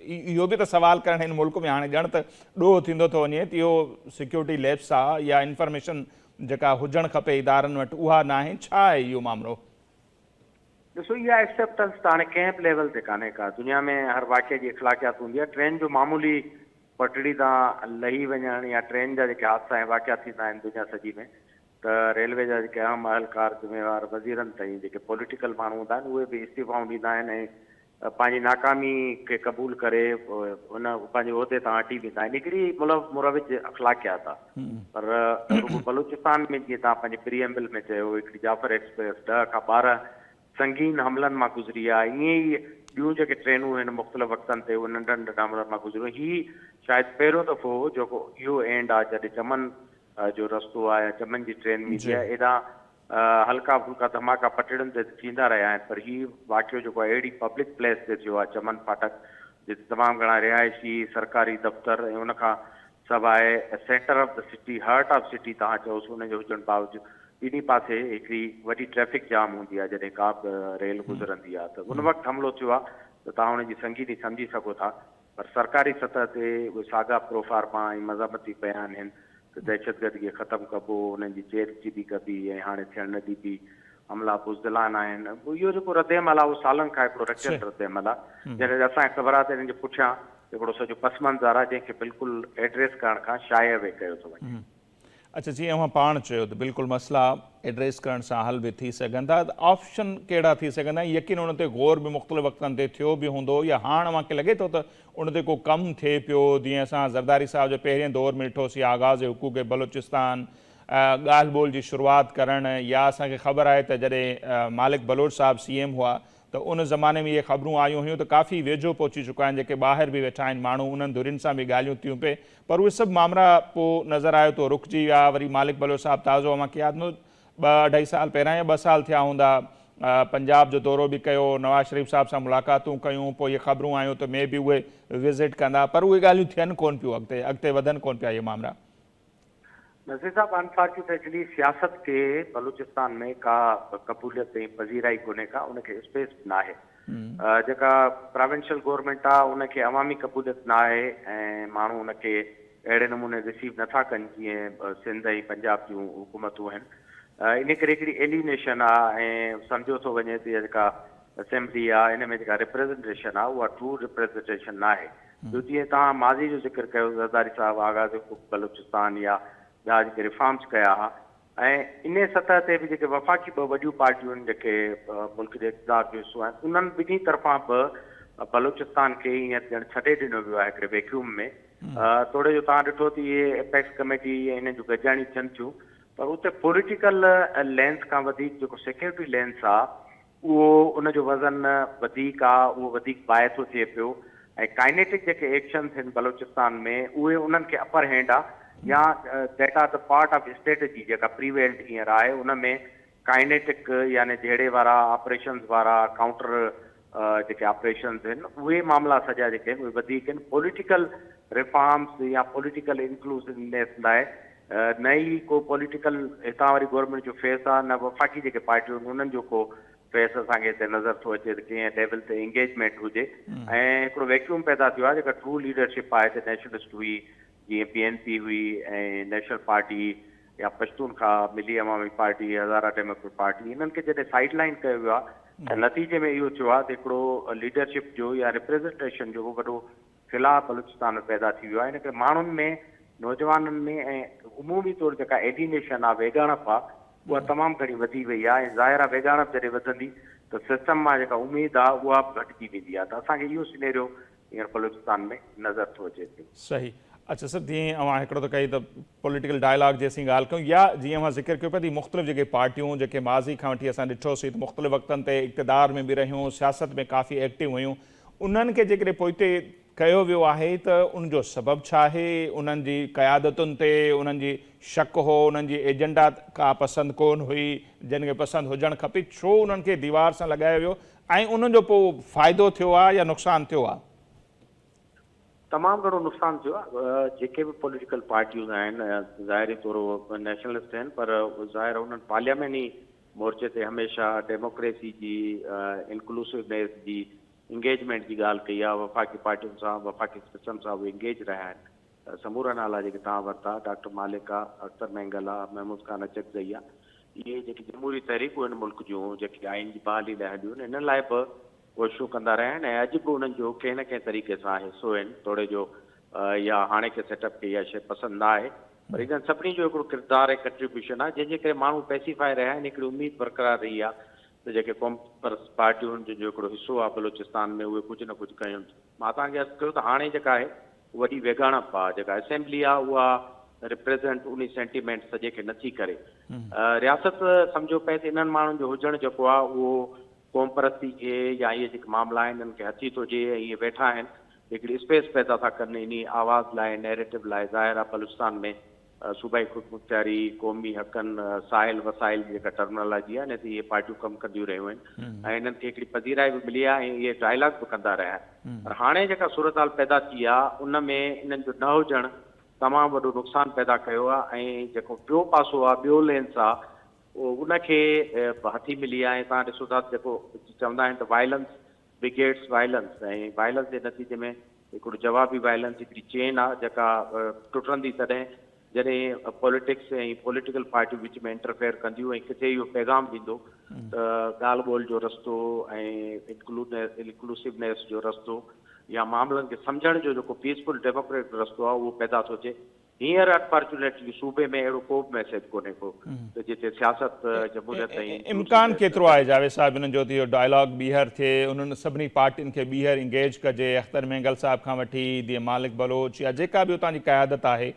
इहो बि त सवाल करणु हिन मुल्क में हाणे ॼण त ॾोह थींदो थो वञे त इहो सिक्योरिटी लैब्स आहे या इंफॉर्मेशन जेका हुजणु खपे इदारनि वटि उहा न आहे। छा आहे इहो मामिलो? ॾिसो, इहा एक्सेप्टेंस त हाणे कंहिं बि लेवल ते कान्हे का। दुनिया में हर वाक़िए जी इख़लाक़ियात हूंदी आहे। ट्रेन जो मामूली पटड़ी तां लही वञण या ट्रेन जा जेके हादसा ऐं वाक़िया थींदा आहिनि दुनिया सॼी में त रेलवे जा जेके अहम अहलकार ज़िम्मेवार वज़ीरनि ताईं जेके पॉलिटिकल माण्हू हूंदा आहिनि उहे बि इस्तीफ़ाऊं ॾींदा आहिनि ऐं पंहिंजी नाकामी खे क़बूल करे उन पंहिंजे उहिदे तां हटी वेंदा आहिनि। हिकिड़ी मुरविज अख़लाक़ियात आहे। पर बलूचिस्तान में जीअं तव्हां पंहिंजे प्रीएम्बल में चयो हिकिड़ी जाफ़र एक्सप्रेस 10 खां 12 संगीन हमलनि मां गुज़री आहे। ईअं ई ॿियूं जेके ट्रेनूं आहिनि मुख़्तलिफ़ वक़्तनि ते उहे नंढनि नंढा हमलनि मां गुज़रियूं। हीअ शायदि पहिरियों दफ़ो हो जेको इहो एंड आहे जॾहिं चमन जो रस्तो आहे या चमन जी ट्रेन ईंदी आहे। एॾा हल्का फुल्का धमाका पटड़ियुनि ते थींदा रहिया आहिनि पर हीउ वाक़ियो जेको आहे अहिड़ी पब्लिक प्लेस ते थियो आहे चमन फाटक जिते तमामु घणा रिहायशी सरकारी दफ़्तर ऐं उनखां सवाइ centre of the city, heart of city तव्हां चयोसि उनजो हुजण बावजूदि ॿिन्ही पासे हिकिड़ी वॾी ट्रैफ़िक जाम हूंदी आहे जॾहिं का बि रेल गुज़रंदी आहे त उन वक़्तु हमलो थियो आहे त तव्हां हुनजी संगीनी सम्झी सघो था। पर सरकारी सतह ते उहे साॻा प्रोफार्मा ऐं मज़ामती बयान आहिनि त दहशतगर्दी खे ख़तमु कबो, उन्हनि जी चेरची बि कबी ऐं हाणे थियणु न ॾिबी, हमला बुज़दिलाना आहिनि। इहो जेको रद्दमल आहे उहो सालनि खां हिकिड़ो रखियल रद्दमल आहे जॾहिं असांखे ख़बर आहे त हिन जे पुठियां हिकिड़ो सॼो पस मंज़र आहे जंहिंखे बिल्कुलु एड्रेस करण खां शाये वे कयो थो वञे। अच्छा, जी अवां पाण चयो त बिल्कुलु मसला एड्रेस करण सां हल बि थी सघनि था, ऑप्शन कहिड़ा थी सघंदा, यकीन उन ते गौर बि मुख़्तलिफ़ वक़्तनि ते थियो बि हूंदो, या हाणे अव्हांखे लॻे थो त उन ते को कमु थिए पियो? जीअं असां ज़रदारी साहिब जे पहिरें दौर में ॾिठोसीं आगाज़ हुकूक बलूचिस्तान, ॻाल्हि ॿोल जी शुरूआति करणु, या असांखे ख़बर आहे त जॾहिं मालिक बलोच साहिब CM हुआ त उन ज़माने में इहे ख़बरूं आयूं हुयूं त काफ़ी वेझो पहुची चुका आहिनि, जेके ॿाहिरि बि वेठा आहिनि माण्हू, उन्हनि धुरियुनि सां बि ॻाल्हियूं थियूं पए, पर उहे सभु मामला पोइ नज़र आयो तो रुकिजी विया। वरी मालिक बलोच साहिब ताज़ो अव्हांखे यादि न 2-2.5 साल पहिरियां या 2 साल थिया हूंदा, पंजाब जो दौरो बि कयो, नवाज़ शरीफ़ साहिब सां मुलाक़ातूं कयूं, पोइ इहे ख़बरूं आयूं त मे बि उहे विज़िट कंदा, पर उहे ॻाल्हियूं थियनि कोन पियूं, अॻिते वधनि कोन पिया इहे मामला। नज़ीर साहब, अनफॉर्चुनेटली सियासत के बलूचिस्तान में का कबूलियत ऐं पज़ीराई कोन्हे का, उनखे स्पेस न आहे। जेका प्रोविंशियल गवर्नमेंट आहे उनखे अवामी कबूलियत न आहे ऐं माण्हू उनखे अहिड़े नमूने रिसीव नथा कनि जीअं सिंध ऐं पंजाब जूं हुकूमतूं आहिनि। इन करे हिकिड़ी एलिनेशन आहे ऐं सम्झो थो वञे त जेका असेंबली आहे इन में जेका रिप्रेज़ेंटेशन आहे उहा ट्रू रिप्रेज़ेंटेशन न आहे। जो जीअं तव्हां माज़ी जो ज़िक्र कयो, ज़रदारी साहिब आगाज़ हुकूक बलूचिस्तान या ॿिया जेके रिफॉर्म्स कया हुआ, ऐं इन सतह ते बि जेके वफ़ाक़ी 2 वॾियूं पार्टियूं आहिनि जेके मुल्क जे इक़्तिदार जो हिसो आहिनि, उन्हनि ॿिन्ही तरफ़ां बि बलूचिस्तान खे हीअं ॼण छॾे ॾिनो वियो आहे हिकिड़े वैक्यूम में। तोड़े जो तव्हां ॾिठो त इहे एपेक्स कमेटी ऐं इन जूं गजाणी थियनि थियूं, पर उते पॉलिटिकल लेंस खां वधीक जेको सिक्योरिटी लेंस आहे उहो उनजो वज़न वधीक आहे, उहो वधीक बाहि थो थिए पियो, ऐं काइनेटिक जेके एक्शन थियनि बलूचिस्तान में उहे उन्हनि खे अपर हैंड आहे, या that are the part of strategy जेका प्रीवेल्ड हींअर आहे, उन में काइनेटिक यानी जहिड़े वारा ऑपरेशंस वारा काउंटर जेके ऑपरेशंस आहिनि उहे मामला सॼा जेके आहिनि उहे वधीक आहिनि। पॉलिटिकल रिफॉर्म्स या पॉलिटिकल इंक्लूसिवनेस लाइ न ई को पॉलिटिकल हितां वारी गवर्नमेंट जो फेस आहे, न वफ़ाक़ी जेके पार्टियूं आहिनि उन्हनि जो को फेस असांखे हिते नज़र थो अचे त कंहिं लेवल ते इंगेजमेंट हुजे, ऐं हिकिड़ो वैक्यूम पैदा थियो आहे। जेका ट्रू लीडरशिप आहे हिते नेशनलिस्ट हुई, जीअं PNP हुई ऐं नेशनल पार्टी या पश्तूनखा मिली अवामी पार्टी, हज़ारा डेमोक्रेट पार्टी, इन्हनि खे जॾहिं साइड लाइन कयो वियो आहे त नतीजे में इहो थियो आहे त हिकिड़ो लीडरशिप जो या रिप्रेज़ेंटेशन जो वॾो ख़िलाफ़ बलूचिस्तान में पैदा थी वियो आहे। इन करे माण्हुनि में, नौजवाननि में ऐं उमूमी तौर जेका एलिनेशन आहे, वेगाणप आहे, उहा तमामु घणी वधी वई आहे, ऐं ज़ाहिर आहे वेगाणप जॾहिं वधंदी त सिस्टम मां जेका उमेदु आहे उहा बि घटिजी वेंदी आहे। त असांखे इहो सिनेरियो हींअर बलूचिस्तान में नज़र थो अचे पियो। सही। अच्छा सर, जीअं अवां हिकिड़ो त कई त पॉलिटिकल डायलॉग जे असीं ॻाल्हि कयूं, या जीअं अवां ज़िक्र कयो पिया थी मुख़्तलिफ़ जेके पार्टियूं जेके माज़ी खां वठी असां ॾिठोसीं त मुख़्तलिफ़ वक़्तनि ते इक़्तिदार में बि रहियूं, सियासत में काफ़ी एक्टिव हुयूं, उन्हनि खे जेकॾहिं पोइते कयो वियो आहे त उनजो सबबु छा आहे? उन्हनि जी क़यादतुनि ते उन्हनि जी शक हो, उन्हनि जी एजेंडा का पसंदि कोन हुई जिन खे पसंदि हुजणु खपे, छो उन्हनि खे दीवार सां लॻायो वियो, ऐं उन्हनि जो पोइ फ़ाइदो थियो आहे या नुक़सानु थियो आहे? तमामु घणो नुक़सानु थियो आहे। जेके बि पॉलिटिकल पार्टियूं आहिनि ज़ाहिरी तौर नेशनलिस्ट आहिनि, पर ज़ाहिर उन्हनि पार्लियामेंटी मोर्चे ते हमेशह डेमोक्रेसी जी, इंक्लूसिवनेस जी, इंगेजमेंट जी ॻाल्हि कई आहे। वफ़ाक़ी पार्टियुनि सां, वफ़ाक़ी सिस्टम सां उहे इंगेज रहिया आहिनि। समूरा नाला जेके तव्हां वरिता, डॉक्टर मालिक आहे, अख्तर महंगल आहे, महमूद खान अचकज़ई आहे, इहे जेकी जमहूरी तहरीकूं आहिनि मुल्क जूं, जेकी आइन जी बहाली लाइ हलियूं आहिनि, इन लाइ बि कोशिशूं कंदा रहिया आहिनि, ऐं अॼु बि उन्हनि जो कंहिं न कंहिं तरीक़े सां हिसो आहिनि। तोड़े जो या हाणे के सेटअप खे इहा शइ पसंदि न आहे, पर इन्हनि सभिनी जो हिकिड़ो किरदारु ऐं कंट्रीब्यूशन आहे, जंहिंजे करे माण्हू पैसिफाई रहिया आहिनि। हिकिड़ी उमेद बरक़रार रही आहे त जेके कॉमर्स पार्टियूं जो हिकिड़ो हिसो आहे बलूचिस्तान में, उहे कुझु न कुझु कयूं। मां तव्हांखे अर्ज़ु कयो त हाणे जेका आहे वॾी वेगाणप आहे, जेका असेंबली आहे उहा रिप्रेज़ेंट उन सेंटीमेंट सॼे खे नथी करे। रियासत सम्झो पए त इन्हनि माण्हुनि जो हुजणु जेको आहे उहो क़ौम परस्ती खे या इहे जेके मामला आहिनि इन्हनि खे हथी थो ॾिए, ऐं इहे वेठा आहिनि हिकिड़ी स्पेस पैदा था कनि इन आवाज़ लाइ, नैरेटिव लाइ। ज़ाहिर आहे बलूचिस्तान में सूबाई ख़ुदमुख्तियारी, क़ौमी हक़नि, साहिल वसाइल जेका टर्मिनोलॉजी आहे, इन ते इहे पार्टियूं कमु कंदियूं रहियूं आहिनि, ऐं इन्हनि खे हिकिड़ी पधीराई बि मिली आहे, ऐं इहे डायलॉग बि कंदा रहिया आहिनि। पर हाणे जेका सूरत हाल पैदा थी आहे उन में इन्हनि जो न हुजणु तमामु वॾो नुक़सानु पैदा कयो आहे, ऐं जेको ॿियो पासो आहे, ॿियो लेंस आहे, उनखे हथी मिली आहे। तव्हां ॾिसो था जेको चवंदा आहिनि त वायलेंस ब्रिगेड्स वायलेंस, ऐं वायलेंस जे नतीजे में हिकिड़ो जवाबी वायलेंस हिकिड़ी चेन आहे जेका टुटंदी तॾहिं जॾहिं पॉलिटिक्स ऐं पॉलिटिकल पार्टियूं विच में इंटरफेयर कंदियूं, ऐं किथे इहो पैगाम ॾींदो त ॻाल्हि ॿोल जो रस्तो ऐं इंक्लूसिवनेस जो रस्तो या मामलनि खे सम्झण जो जेको पीसफुल डेमोक्रेटिक रस्तो आहे उहो पैदा थो थिए। हींअर अनफॉर्चुनेटली सूबे में अहिड़ो को बि मैसेज कोन्हे को त जिते सियासत जमूरियत ऐं इम्कान केतिरो आहे जावेद साहिब इन्हनि जो त इहो डायलॉग ॿीहर थिए उन्हनि सभिनी पार्टियुनि खे ॿीहर इंगेज कजे अख्तर मेंगल साहिब खां वठी जीअं मालिक बलोच या जेका बि उतां जी क़यादत आहे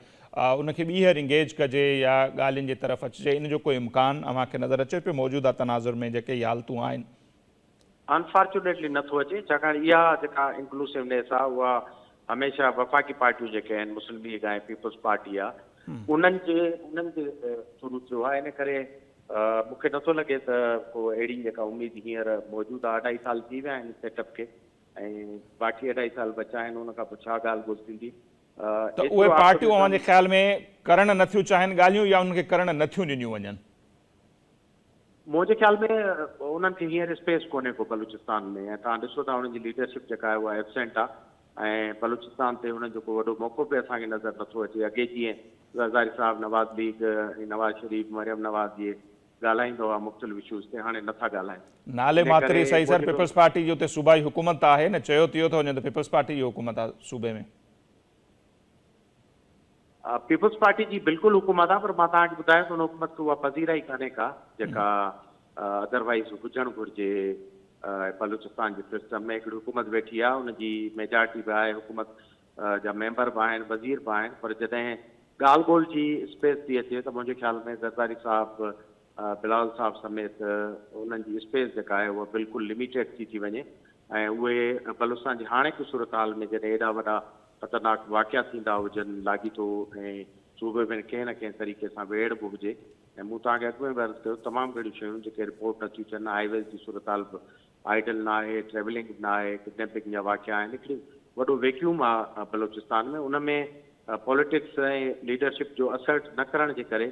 उनखे ॿीहर इंगेज कजे या ॻाल्हियुनि जी तरफ़ अचिजे इन जो कोई इम्कान अव्हांखे नज़र अचे पियो मौजूदा तनाज़ुर में जेके इहे हालतूं आहिनि? अनफॉर्चुनेटली नथो अचे छाकाणि इहा जेका इंक्लूसिवनेस आहे उहा हमेशह वफ़ाक़ी पार्टियूं जेके आहिनि मुस्लिम लीग ऐं पीपल्स पार्टी आहे उन्हनि जे थ्रू थियो आहे इन करे मूंखे नथो लॻे त को अहिड़ी जेका उमेद हींअर मौजूदु आहे 2.5 साल थी विया आहिनि सेटअप खे ऐं बाक़ी 2.5 साल बचा आहिनि उन खां पोइ छा ॻाल्हि ॿोल थींदी त उहे पार्टियूं अव्हांजे ख़्याल में करणु नथियूं चाहिनि ॻाल्हियूं या उनखे करणु नथियूं ॾिनियूं वञनि? मुंहिंजे ख़्याल में उन्हनि खे हींअर स्पेस कोन्हे को बलूचिस्तान में ऐं तव्हां ॾिसो था उन्हनि जी लीडरशिप जेका आहे उहा एबसेंट आहे ऐं बलूचिस्तान ते हुननि जो को वॾो मौक़ो बि असांखे नज़र नथो अचे। अॻे जीअं ज़रदारी साहिबु नवाज़ लीग नवाज़ शरीफ़ मरियम नवाज़ जी ॻाल्हाईंदो आहे मुख़्तलिफ़ इशूज़ ते हाणे नथा ॻाल्हाइनि। नाले मातिरी सही सर पीपल्स पार्टी जी हुते सूबाई हुकूमत आहे न चयो थियो थो वञे त पीपल्स पार्टी जी हुकूमत आहे सूबे में। पीपल्स पार्टी जी बिल्कुलु हुकूमत आहे पर मां तव्हांखे ॿुधायां थो हुन हुकूमत खे उहा पज़ीरा ई कान्हे का जेका अदरवाइज़ हुजणु घुरिजे। बलूचिस्तान जे सिस्टम में हिकिड़ी हुकूमत वेठी आहे उनजी मेजॉरिटी बि आहे हुकूमत जा मेंबर बि आहिनि वज़ीर बि आहिनि पर जॾहिं ॻाल्हि ॿोल जी स्पेस थी अचे त मुंहिंजे ख़्याल में ज़रदारी साहिबु बिलावल साहिबु समेत उन्हनि जी स्पेस जेका आहे उहा बिल्कुलु लिमिटेड थी वञे ऐं उहे बलूचिस्तान जी हाणेकी सूरत हाल में जॾहिं एॾा वॾा ख़तरनाक वाक़िया थींदा हुजनि लाॻीतो ऐं सूबे में कंहिं न कंहिं तरीक़े सां वेड़ बि हुजे ऐं मूं तव्हांखे अॻु में बि अर्ज़ु कयो तमामु घणियूं शयूं जेके रिपोर्ट नथियूं थियनि हाईवेज़ जी सूरत हाल बि आइडल न आहे ट्रेवलिंग न आहे किडनैपिंग जा वाक़िया आहिनि हिकिड़ी वॾो वैक्यूम आहे बलूचिस्तान में उन में पॉलिटिक्स ऐं लीडरशिप जो असर न करण जे करे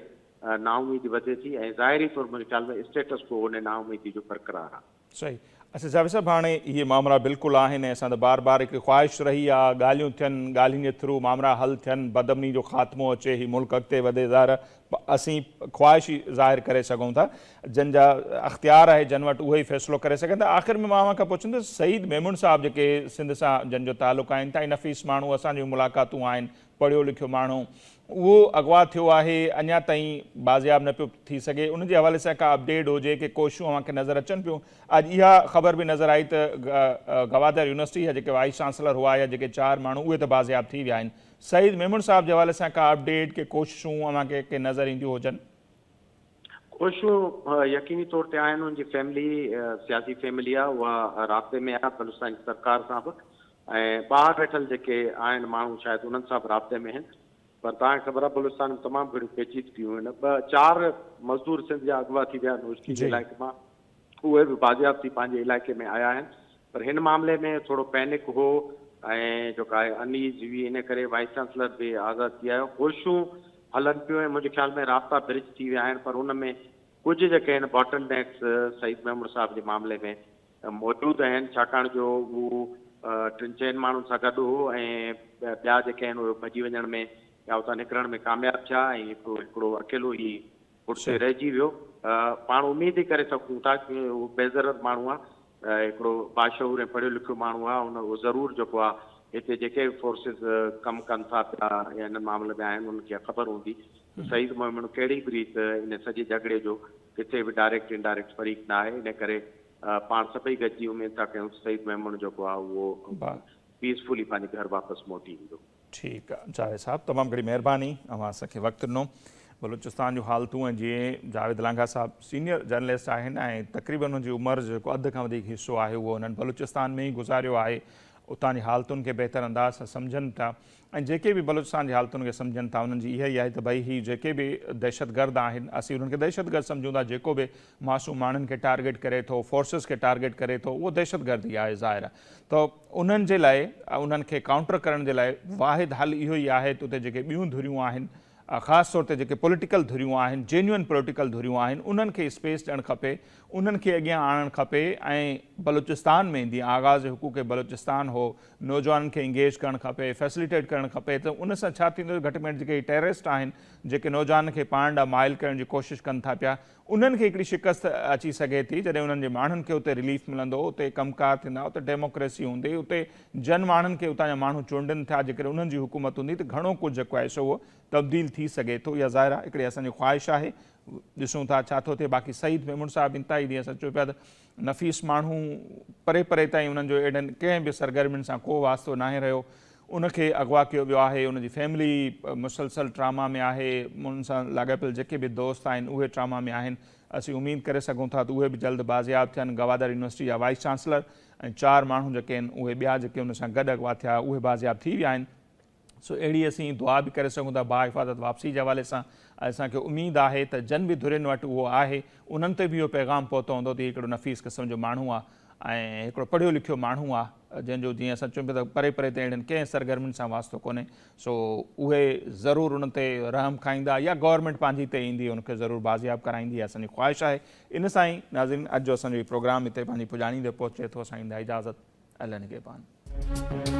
नाउमीदी वधे थी ऐं ज़ाहिरी तौरु मुंहिंजे ख़्याल में स्टेटस को उन नाउमीदी जो बरक़रार आहे। सही। अच्छा जावेद साहब हाणे इहे मामला बिल्कुलु आहिनि असां त बार बार हिकु ख़्वाहिश रही आहे ॻाल्हियूं थियनि ॻाल्हियुनि जे थ्रू मामला हल थियनि बदमनी जो ख़ात्मो अचे ही मुल्क अॻिते वधे ज़ाहिर असीं ख़्वाहिश ई ज़ाहिर करे सघूं था जिन जा अख़्तियार आहे जिन वटि उहे ई फ़ैसिलो करे सघनि था। आख़िर में मां अव्हां खां पुछंदुसि सईद मेमून साहिबु जेके सिंध सां जिन जो तालुक़ु आहिनि ताईं नफ़ीस माण्हू असांजूं मुलाक़ातूं आहिनि पढ़ियो लिखियो माण्हू उहो अगवा थियो आहे अञा ताईं बाज़ियाब न पियो थी सघे उनजे हवाले सां का अपडेट हुजे कि कोशिशूं अव्हांखे नज़र अचनि पियूं। अॼु इहा ख़बर बि नज़र आई त गवादर यूनिवर्सिटी जा जेके वाइस चांसलर हुआ या जेके 4 माण्हू उहे त बाज़ियाब थी विया आहिनि। सईद मेमून साहिब जे हवाले सां का अपडेट के कोशिशूं अव्हांखे के नज़र ईंदियूं हुजनि? कोशिशूं यकीनी तौर ते आहिनि उनजी फैमिली सियासी फैमिली आहे उहा राब्ते में आहे बलूचिस्तान जी सरकार सां बि ऐं ॿाहिरि वेठल जेके आहिनि माण्हू शायदि उन्हनि सां बि राब्ते में आहिनि पर तव्हांखे ख़बर आहे बलूचिस्तान में तमामु घणियूं पेचीदगियूं आहिनि 4 मज़दूर सिंध जा अगवा थी विया यूनिवर्सिटी जे इलाइक़े मां उहे बि बाज़ियाब थी पंहिंजे इलाइक़े में आया आहिनि पर हिन मामले में थोरो पैनिक हो ऐं जेका आहे अनीज़ हुई इन करे वाइस चांसलर बि आज़ादु थी आयो कोशिशूं हलनि पियूं ऐं मुंहिंजे ख़्याल में राब्ता ब्रिज थी विया आहिनि पर उन में कुझु जेके आहिनि बॉटल नेक्स सईद मेमून साहिब जे मामले में मौजूदु आहिनि छाकाणि जो उहो 3-4 माण्हुनि सां गॾु हो ऐं ॿिया जेके आहिनि उहे भॼी वञण में या उतां निकिरण में कामयाबु थिया ऐं हिकिड़ो अकेलो ई पुठिते रहिजी वियो। पाण उमेद ई करे सघूं था की उहो बेज़रत माण्हू आहे हिकिड़ो बाशऊर ऐं पढ़ियो लिखियो माण्हू आहे उहो ज़रूरु जेको आहे हिते जेके फोर्सिस कमु कनि था पिया या हिन मामले में आहिनि उनखे ख़बर हूंदी सईद मेमून कहिड़ी बि रीति इन सॼे झगड़े जो किथे बि डायरेक्ट इनडायरेक्ट फरीक न आहे इन करे पाण सभई गॾिजी उमेद था कयूं सईद मेमून जेको आहे उहो पीसफुली पंहिंजे घर वापसि मोटी ईंदो। ठीकु आहे जावेद साहिब तमामु घणी महिरबानी अव्हां असांखे वक़्तु ॾिनो। बलूचिस्तान जूं हालतूं ऐं जीअं जावेद लांघा साहिबु सीनियर जर्नलिस्ट आहिनि ऐं तक़रीबन हुनजी उमिरि जेको अधु खां वधीक हिसो आहे उहो हुननि बलूचिस्तान में ई गुज़ारियो आहे उतां जी हालतुनि खे बहितर अंदाज़ सां सम्झनि था ऐं जेके बि बलूचिस्तान जी हालतुनि खे सम्झनि था उन्हनि जी इहा ई आहे त भई ही जेके बि दहशतगर्द आहिनि असीं उन्हनि खे दहशतगर्द सम्झूं था जेको बि मासूम माण्हुनि खे टारगेट करे थो फोर्सिस खे टारगेट करे थो उहो दहशतगर्द ई आहे ज़ाहिर आहे त उन्हनि जे लाइ उन्हनि खे काउंटर करण जे लाइ वाहिद हल इहो ई आहे त उते जेके ॿियूं धुरियूं आहिनि ख़ासि तौर ते जेके पॉलिटिकल धुरियूं आहिनि, जेन्युइन पॉलिटिकल धुरियूं आहिनि, उन्हनि खे स्पेस ॾियणु खपे, उन्हनि खे अॻियां आणणु खपे। ऐं बलूचिस्तान में जीअं आगाज़ हुकूक बलूचिस्तान हो, नौजवाननि खे इंगेज करणु खपे, फैसिलिटेट करणु खपे। त उन सां छा थींदो, घटि में घटि जेके टेररिस्ट आहिनि, जेके नौजवान खे पाण ॾांहुं माइल करण जी कोशिशि कनि था पिया, उन्हनि खे हिकिड़ी शिकस्त अची सघे थी जॾहिं उन्हनि जे माण्हुनि खे उते रिलीफ मिलंदो, उते कमकार थींदा, उते डेमोक्रेसी हूंदी, उते जन माण्हुनि खे उतां जा माण्हू चूंडनि था, जेकॾहिं उन्हनि जी हुकूमत हूंदी त घणो कुझु जेको आहे सो उहो तब्दील थी सघे थो। इहा ज़ाहिर आहे हिकिड़ी असांजी ख़्वाहिश आहे, ॾिसूं था छा थो थिए। बाक़ी सईद मेमून साहिबु इंतिहाई जीअं असां चयो पिया त नफ़ीस माण्हू परे परे ताईं उन्हनि जो एॾनि कंहिं बि सरगर्मियुनि सां को वास्तो नाहे रहियो, उनखे अगवा कयो वियो आहे, उनजी फैमिली मुसलसल ट्रामा में आहे, उन सां लाॻापियल जेके बि दोस्त आहिनि उहे ट्रामा में आहिनि। असीं उमेद करे सघूं था त उहे बि जल्द बाज़ियाब थियनि। गवादर यूनिवर्सिटी जा वाइस चांसलर ऐं 4 माण्हू जेके आहिनि उहे ॿिया जेके उन सां गॾु अगवा थिया उहे बाज़ियाब थी विया आहिनि। सो अहिड़ी असीं दुआ बि करे सघूं था बाहिफ़ाज़त वापसी जे हवाले सां। असांखे उमेद आहे त जन बि धुरियुनि वटि उहो आहे, उन्हनि ते बि इहो पैगाम पहुतो हूंदो त हिकिड़ो नफ़ीस क़िस्म जो माण्हू आहे ऐं हिकिड़ो पढ़ियो लिखियो माण्हू आहे, जंहिंजो जीअं असां चऊं पिया त परे परे ते अहिड़नि कंहिं सरगर्मियुनि सां वास्तो कोन्हे। सो उहे ज़रूरु उन ते रहम खाईंदा या गवर्नमेंट पंहिंजी ते ईंदी, उनखे ज़रूरु बाज़ियाब कराईंदी, असांजी ख़्वाहिश आहे। इन सां ई नाज़रीन अॼु जो असांजो प्रोग्राम हिते पंहिंजी पुॼाणी ते पहुचे थो। असां ईंदा इजाज़त, अल्लाह निगहबान।